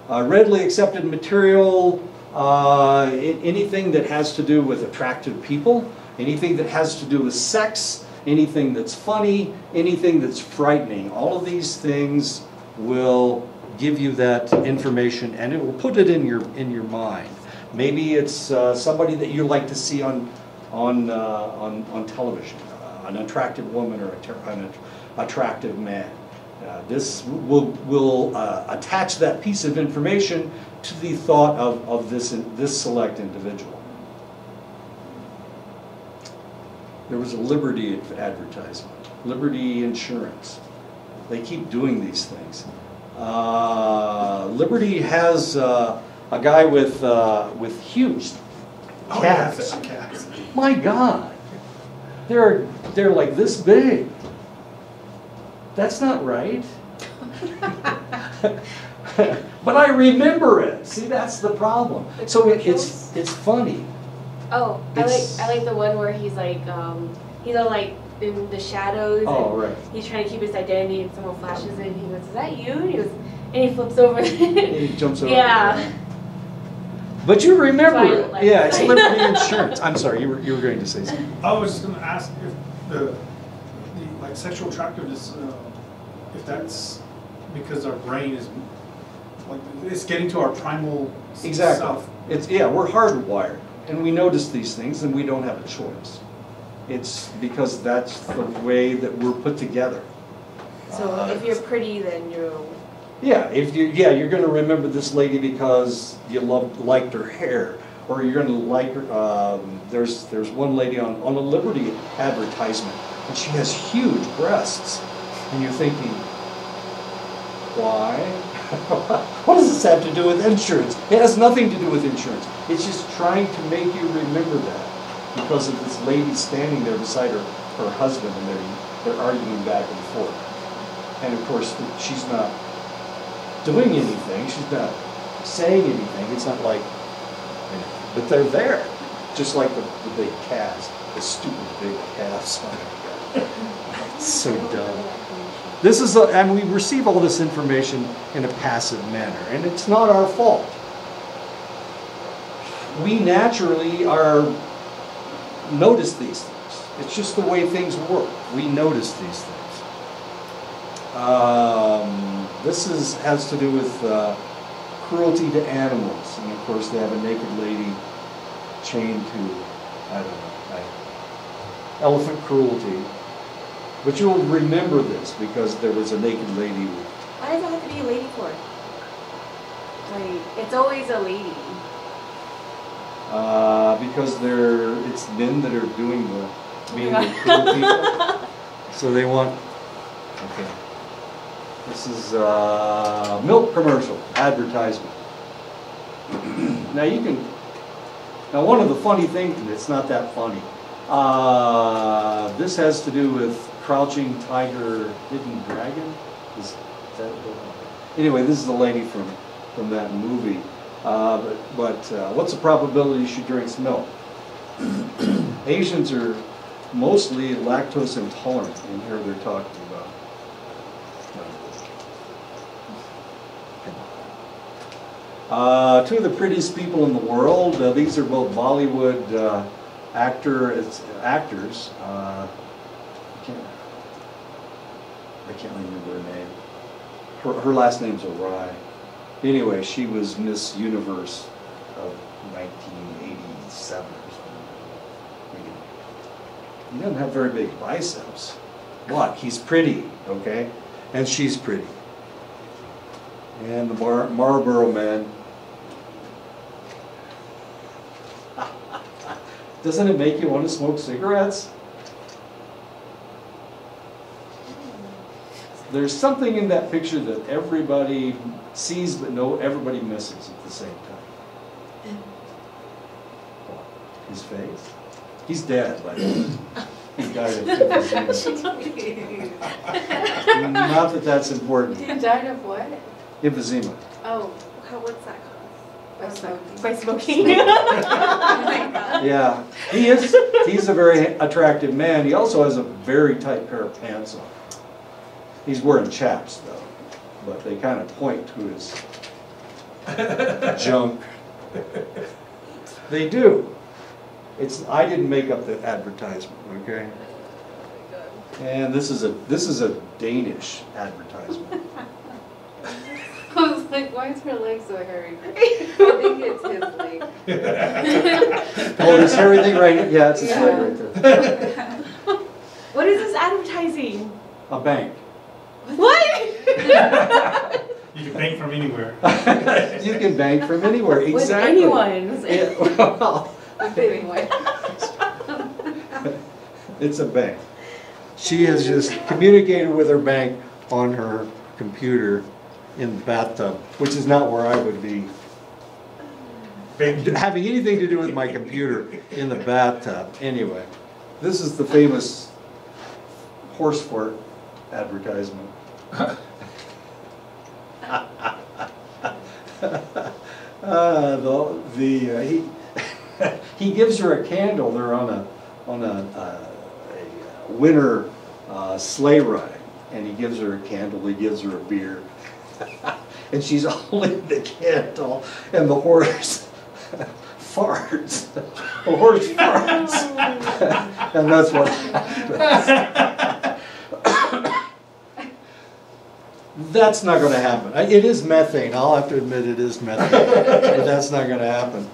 Readily accepted material, anything that has to do with attractive people, anything that has to do with sex, anything that's funny, anything that's frightening. All of these things will give you that information, and it will put it in your mind. Maybe it's somebody that you like to see on television, an attractive woman or an attractive man. This will attach that piece of information to the thought of this select individual. There was a Liberty advertisement, Liberty Insurance. They keep doing these things. Liberty has a guy with huge calves. Oh, yes, My God, they're like this big. That's not right. But I remember it. See, that's the problem. So it's funny. Oh, I like the one where he's all like in the shadows. Oh, and right. He's trying to keep his identity, and someone flashes it, and he goes, "Is that you?" And he flips over. And he jumps over. Yeah. But you remember it. Like Yeah, it's Liberty Insurance. I'm sorry, you were going to say something. I was just going to ask if the like sexual attractiveness, if that's because our brain is like it's getting to our primal Exactly. self. We're hardwired, and we notice these things, and we don't have a choice. It's because that's the way that we're put together. So if you're pretty, then you're. Yeah, you're going to remember this lady because you liked her hair, or you're going to like her. There's one lady on a Liberty advertisement, and she has huge breasts, and you're thinking, why? What does this have to do with insurance? It has nothing to do with insurance. It's just trying to make you remember that because of this lady standing there beside her husband, and they're arguing back and forth. And of course, she's not doing anything. She's not saying anything. It's not like, but they're there, just like the big calves, the stupid big calves. It's so dumb. This is, and we receive all this information in a passive manner, and it's not our fault. We naturally notice these things. It's just the way things work. We notice these things. This has to do with cruelty to animals, and of course they have a naked lady chained to, I don't know, elephant cruelty. But you'll remember this because there was a naked lady. Why does it have to be a lady for? Like, it's always a lady. Because it's men that are doing being the cruel people. So they want. Okay. This is a milk commercial advertisement. Now one of the funny things, and it's not that funny, This has to do with Crouching Tiger, Hidden Dragon. Is that, anyway, this is the lady from that movie. What's the probability she drinks milk? Asians are mostly lactose intolerant, and here they're talking about. Two of the prettiest people in the world. These are both Bollywood actors. I can't remember her name. Her last name's Orai. Anyway, she was Miss Universe of 1987 or something. He doesn't have very big biceps, but he's pretty, okay? And she's pretty. And the Marlboro Man. Doesn't it make you want to smoke cigarettes? There's something in that picture that everybody sees, but everybody misses at the same time. His face? He's dead, by the way. He died of emphysema. Not that that's important. He died of what? Emphysema. Oh, What's that called? by By smoking. Yeah, he's a very attractive man. He also has a very tight pair of pants on. He's wearing chaps though, but they kind of point to his junk. They do. I didn't make up the advertisement, okay? And this is a Danish advertisement. I was like, why is her leg so hairy? I think it's his leg. Oh, this hairy thing right here? Yeah, it's his leg right there. What is this advertising? A bank. What? You can bank from anywhere. You can bank from anywhere, exactly. With anyone. Yeah, well, Anyway. it's a bank. She has just communicated with her bank on her computer in the bathtub, which is not where I would be having anything to do with my computer in the bathtub. Anyway, this is the famous horse fart advertisement. He gives her a candle. They're on a winter sleigh ride, and he gives her a candle. He gives her a beer, and she's holding the candle, and the horse farts. The horse farts, and that's what happens. That's not going to happen. It is methane. I'll have to admit it is methane, but that's not going to happen.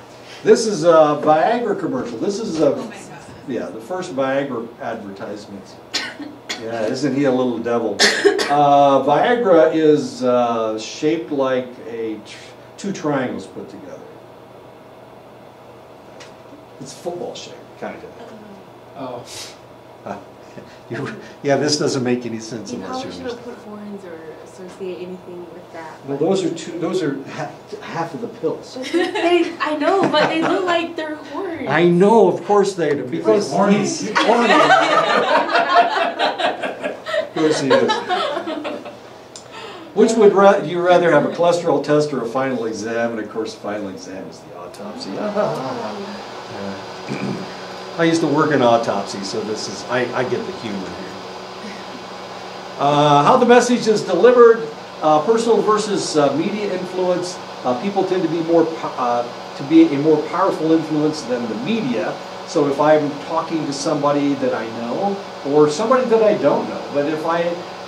This is a Viagra commercial. This is Oh my God. yeah, the first Viagra advertisement. Yeah, isn't he a little devil? Viagra is shaped like two triangles put together. It's football shaped, kind of. Oh. Yeah, this doesn't make any sense You unless probably you should have understand. put horns or associate anything with that. Well, those are half of the pills. I know, but they look like they're horns. I know, of course they do, because Horny. he's horny. Of course he is. Which would you rather have, a cholesterol test or a final exam? And of course, the final exam is the autopsy. I used to work in autopsy, so this is I get the humor here. How the message is delivered, personal versus media influence. People tend to be a more powerful influence than the media. So if I'm talking to somebody that I know or somebody that I don't know, but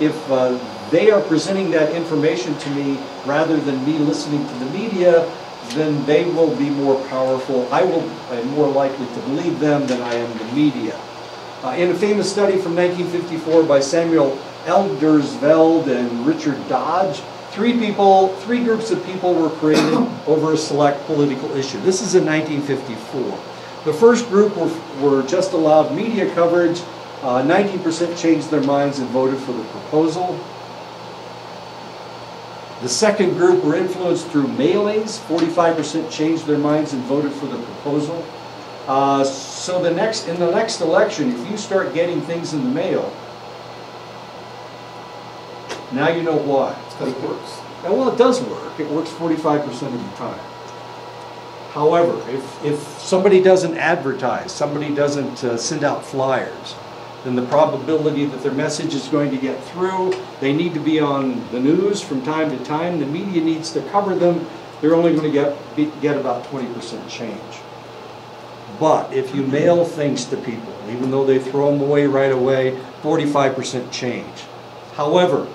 if they are presenting that information to me rather than me listening to the media, then they will be more powerful. I'm more likely to believe them than I am the media. In a famous study from 1954 by Samuel Eldersveld and Richard Dodge, three groups of people were created over a select political issue. This is in 1954. The first group were just allowed media coverage. 19% changed their minds and voted for the proposal. The second group were influenced through mailings. 45% changed their minds and voted for the proposal. So in the next election, if you start getting things in the mail, now you know why. It's because it works. And well, it does work. It works 45% of the time. However, if somebody doesn't advertise, somebody doesn't send out flyers, then the probability that their message is going to get through, they need to be on the news from time to time, the media needs to cover them, they're only going to get about 20% change. But if you mail things to people, even though they throw them away right away, 45% change. However,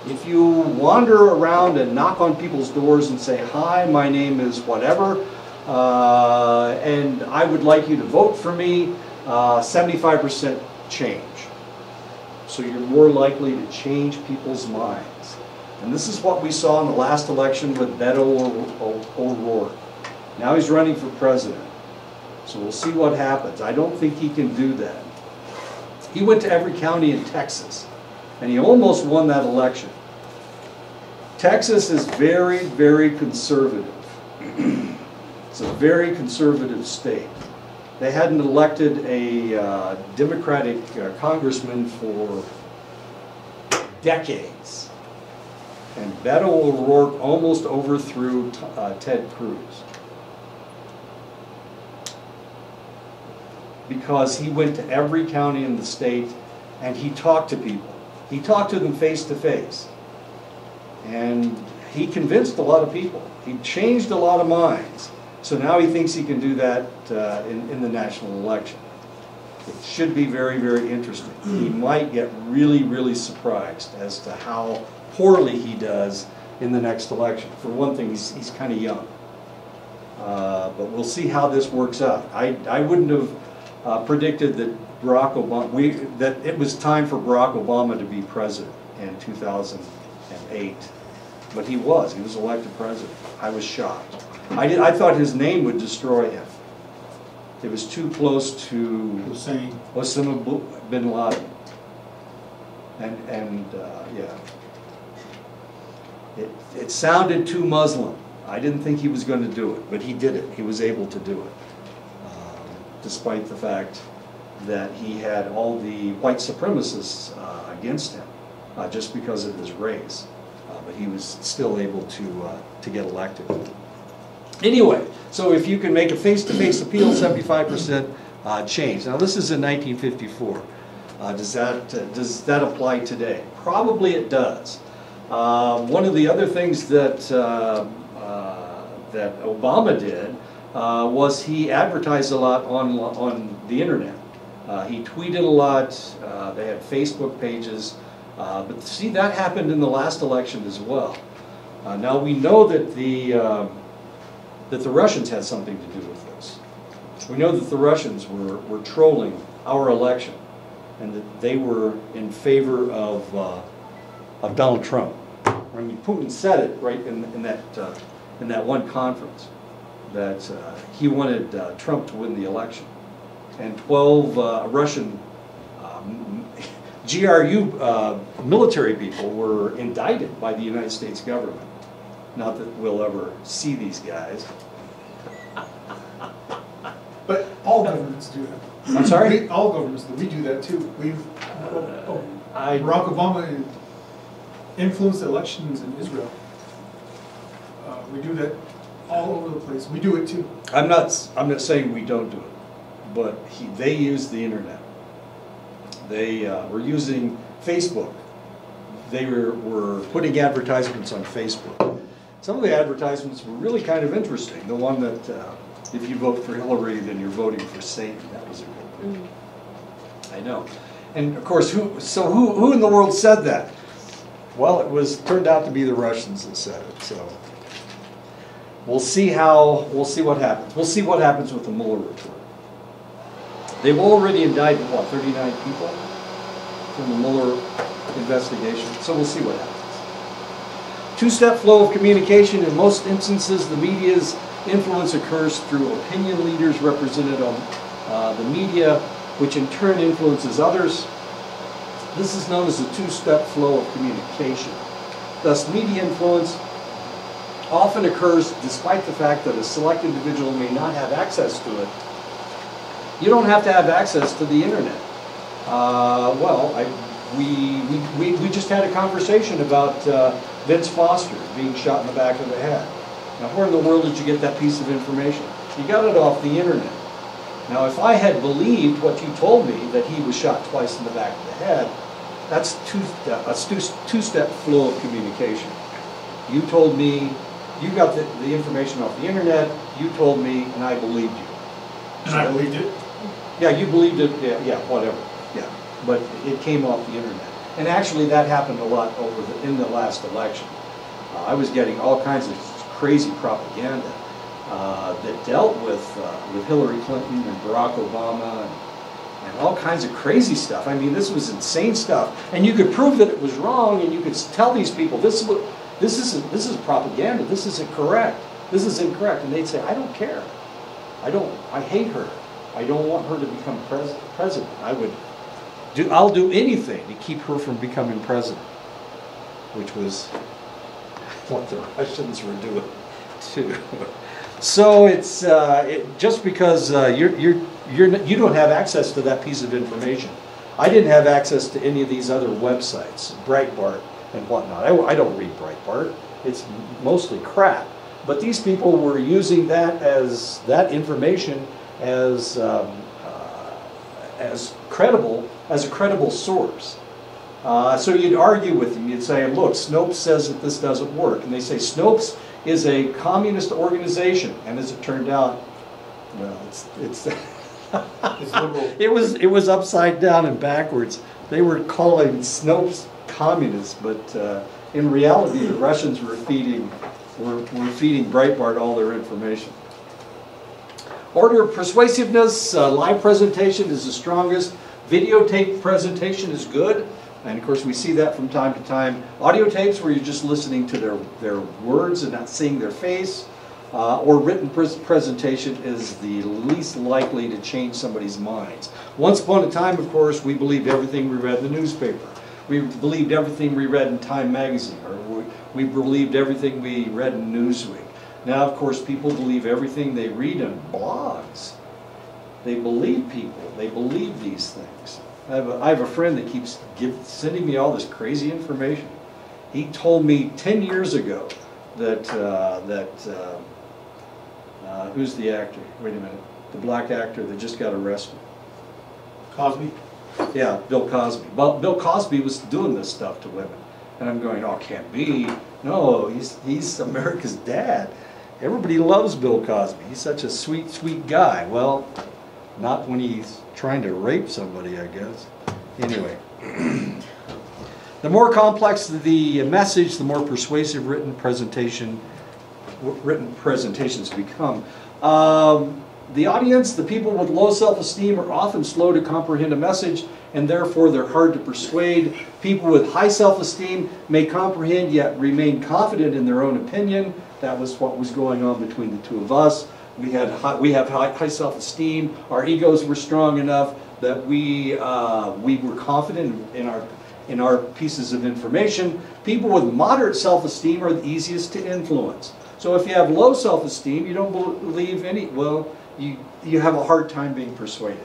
if you wander around and knock on people's doors and say, hi, my name is whatever, and I would like you to vote for me, 75% change. So you're more likely to change people's minds. And this is what we saw in the last election with Beto O'Rourke. Now he's running for president. So we'll see what happens. I don't think he can do that. He went to every county in Texas, and he almost won that election. Texas is very, very conservative. It's a very conservative state. They hadn't elected a Democratic congressman for decades. And Beto O'Rourke almost overthrew Ted Cruz. Because he went to every county in the state and he talked to people. He talked to them face to face. And he convinced a lot of people. He changed a lot of minds. So now he thinks he can do that in the national election. It should be very, very interesting. He might get really, really surprised as to how poorly he does in the next election. For one thing, he's kind of young. But we'll see how this works out. I wouldn't have predicted that Barack Obama, that it was time for Barack Obama to be president in 2008. But he was elected president. I was shocked. I thought his name would destroy him. It was too close to Osama bin Laden. And yeah. It sounded too Muslim. I didn't think he was going to do it, but he did it. He was able to do it. Despite the fact that he had all the white supremacists against him, just because of his race. But he was still able to get elected. Anyway, so if you can make a face-to-face appeal, 75% change. Now this is in 1954. Does that apply today? Probably it does. One of the other things that that Obama did was he advertised a lot on the internet. He tweeted a lot. They had Facebook pages. But see, that happened in the last election as well. Now we know that the Russians had something to do with this. We know that the Russians were trolling our election, and that they were in favor of Donald Trump. I mean, Putin said it right in that one conference that he wanted Trump to win the election, and 12 Russian GRU military people were indicted by the United States government. Not that we'll ever see these guys. But all governments do that. I'm sorry? All governments do. We do that too. Barack Obama influenced elections in Israel. We do that all over the place. We do it too. I'm not saying we don't do it, but they use the internet. They were using Facebook. They were putting advertisements on Facebook. Some of the advertisements were really kind of interesting. The one that if you vote for Hillary, then you're voting for Satan. That was a good one. I know. And of course, who in the world said that? Well, it turned out to be the Russians that said it. So we'll see what happens. We'll see what happens with the Mueller report. They've already indicted, what, 39 people from the Mueller investigation? So we'll see what happens. Two-step flow of communication. In most instances, the media's influence occurs through opinion leaders represented on the media, which in turn influences others. This is known as the two-step flow of communication. Thus, media influence often occurs despite the fact that a select individual may not have access to it. You don't have to have access to the internet. We just had a conversation about Vince Foster being shot in the back of the head. Now, where in the world did you get that piece of information? You got it off the internet. Now, if I had believed what you told me, that he was shot twice in the back of the head, that's a two-step flow of communication. You told me, you got the information off the internet, you told me, and I believed you. And I believed it? Yeah, you believed it, yeah, whatever. Yeah, but it came off the internet. And actually that happened a lot in the last election. I was getting all kinds of crazy propaganda that dealt with Hillary Clinton and Barack Obama and all kinds of crazy stuff. I mean, this was insane stuff. And you could prove that it was wrong, and you could tell these people, this is propaganda, this isn't correct, this is incorrect. And they'd say, I don't care. I hate her. I don't want her to become president. I'll do anything to keep her from becoming president, which was what the Russians were doing too. So it's just because you don't have access to that piece of information. I didn't have access to any of these other websites, Breitbart and whatnot. I don't read Breitbart. It's mostly crap. But these people were using that information as a credible source. So you'd argue with them. You'd say, look, Snopes says that this doesn't work. And they say, Snopes is a communist organization. And as it turned out, well, it's liberal. It was upside down and backwards. They were calling Snopes communists, but in reality, the Russians were feeding Breitbart all their information. Order of persuasiveness, live presentation is the strongest. Videotape presentation is good. And of course we see that from time to time. Audio tapes where you're just listening to their words and not seeing their face. Or written presentation is the least likely to change somebody's minds. Once upon a time, of course, we believed everything we read in the newspaper. We believed everything we read in Time magazine, or we believed everything we read in Newsweek. Now, of course, people believe everything they read in blogs. They believe people. They believe these things. I have a friend that keeps sending me all this crazy information. He told me 10 years ago that who's the actor? Wait a minute. The black actor that just got arrested. Cosby? Yeah, Bill Cosby. Well, Bill Cosby was doing this stuff to women. And I'm going, oh, it can't be. No, he's America's dad. Everybody loves Bill Cosby. He's such a sweet, sweet guy. Well, not when he's trying to rape somebody, I guess. Anyway. The more complex the message, the more persuasive written presentations become. The audience, the people with low self-esteem, are often slow to comprehend a message, and therefore they're hard to persuade. People with high self-esteem may comprehend yet remain confident in their own opinion. That was what was going on between the two of us. We have high self-esteem. Our egos were strong enough that we were confident in our pieces of information. People with moderate self-esteem are the easiest to influence. So if you have low self-esteem, you don't believe you have a hard time being persuaded.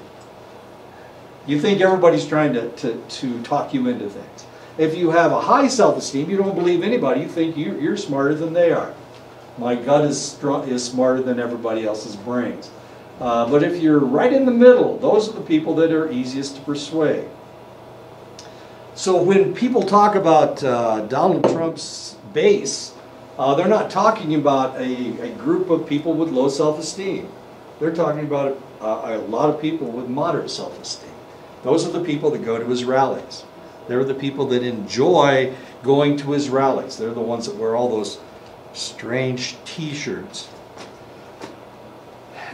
You think everybody's trying to talk you into things. If you have a high self-esteem, you don't believe anybody. You think you're smarter than they are. My gut is smarter than everybody else's brains. But if you're right in the middle, those are the people that are easiest to persuade. So when people talk about Donald Trump's base, they're not talking about a group of people with low self-esteem. They're talking about a lot of people with moderate self-esteem. Those are the people that go to his rallies. They're the people that enjoy going to his rallies. They're the ones that wear all those strange t-shirts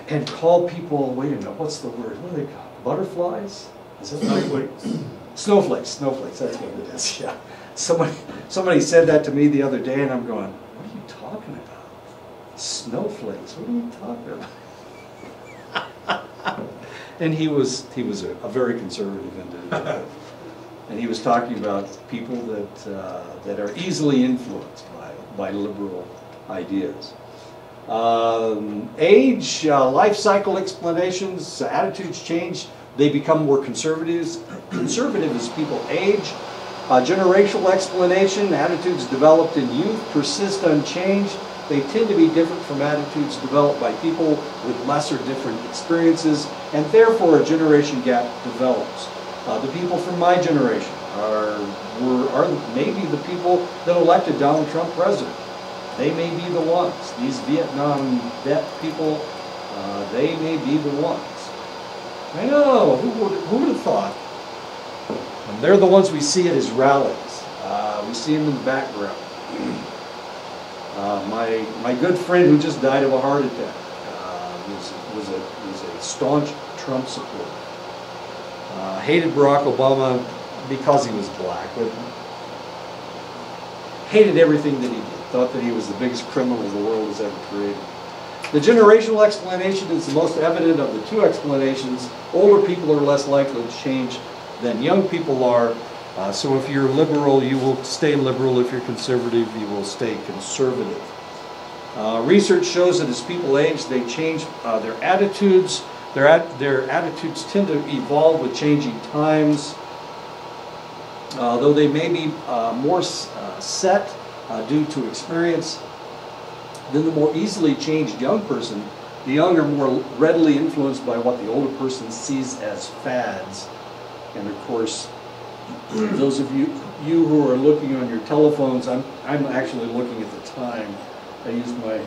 and call people, wait a minute, what's the word? What are they called? Butterflies? Is that Snowflakes. Snowflakes, that's what it is, yeah. Somebody said that to me the other day, and I'm going, what are you talking about? Snowflakes, what are you talking about? And he was a very conservative individual. And he was talking about people that are easily influenced by liberal ideas. Age, life cycle explanations, attitudes change. They become more conservative as people age. Generational explanation, attitudes developed in youth persist unchanged. They tend to be different from attitudes developed by people with lesser different experiences, and therefore a generation gap develops. The people from my generation are maybe the people that elected Donald Trump president. They may be the ones. These Vietnam vet people, they may be the ones. I know, who would have thought? And they're the ones we see at his rallies. We see him in the background. My good friend who just died of a heart attack was a staunch Trump supporter. Hated Barack Obama because he was black, but hated everything that he did. Thought that he was the biggest criminal the world has ever created. The generational explanation is the most evident of the two explanations. Older people are less likely to change than young people are. So if you're liberal, you will stay liberal. If you're conservative, you will stay conservative. Research shows that as people age, they change their attitudes. Their attitudes tend to evolve with changing times. Though they may be more set due to experience than the more easily changed young person, the young are more readily influenced by what the older person sees as fads. And of course, those of you who are looking on your telephones, I'm actually looking at the time. I use my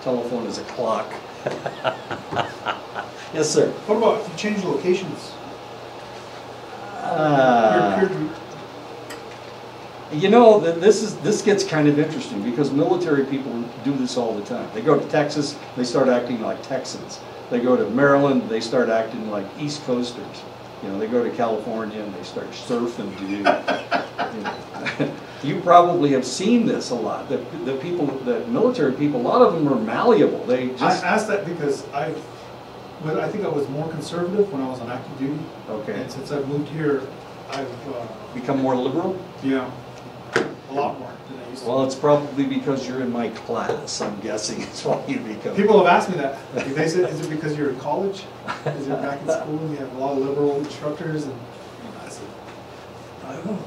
telephone as a clock. Yes, sir. What about if you change locations? You know, this gets kind of interesting because military people do this all the time. They go to Texas, they start acting like Texans. They go to Maryland, they start acting like East Coasters. You know, they go to California and they start surfing, You probably have seen this a lot. The military people, a lot of them are malleable. They just... I asked that because I think I was more conservative when I was on active duty. Okay. And since I've moved here, I've become more liberal? Yeah, a lot more than I used to. Well, it's probably because you're in my class, I'm guessing. It's why you become... People have asked me that. They said, is it because you're in college? Is it back in school and you have a lot of liberal instructors? And I said, I don't know.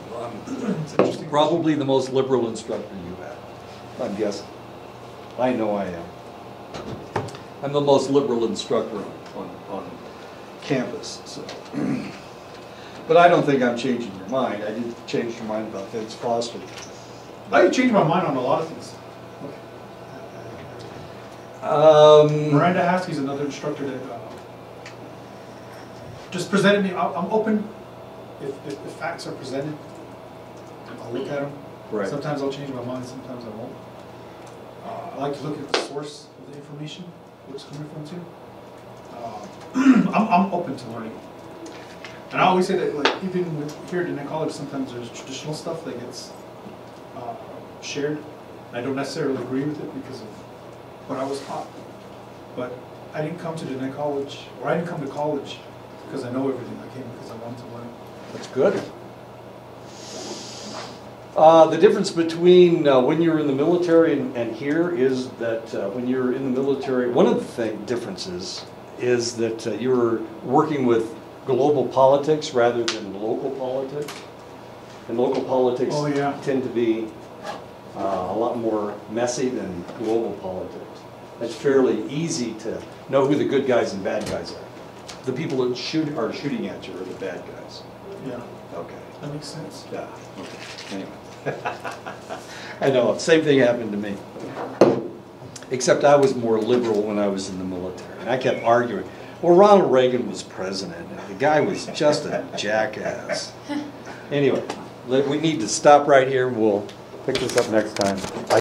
It's interesting. Probably the most liberal instructor you have, I'm guessing. I know I am. I'm the most liberal instructor on campus, so... But I don't think I'm changing your mind. I did change your mind about Vince Foster. I changed my mind on a lot of things. Miranda Haskey's another instructor that just presented me. I'm open if facts are presented. I'll look at them. Right. Sometimes I'll change my mind. Sometimes I won't. I like to look at the source of the information, where it's coming from too. I'm open to learning. And I always say that, like, even here at Diné College, sometimes there's traditional stuff that gets shared. I don't necessarily agree with it because of what I was taught. But I didn't come to Diné College, or I didn't come to college because I know everything. I came because I wanted to learn. That's good. The difference between when you're in the military and here is that when you're in the military, one of the differences is that you're working with global politics rather than local politics. And local politics tend to be a lot more messy than global politics. It's fairly easy to know who the good guys and bad guys are. The people that are shooting at you are the bad guys. Yeah. Okay. That makes sense. Yeah. Okay. Anyway. I know, same thing happened to me. Except I was more liberal when I was in the military. And I kept arguing. Well, Ronald Reagan was president. The guy was just a jackass. Anyway, we need to stop right here. We'll pick this up next time.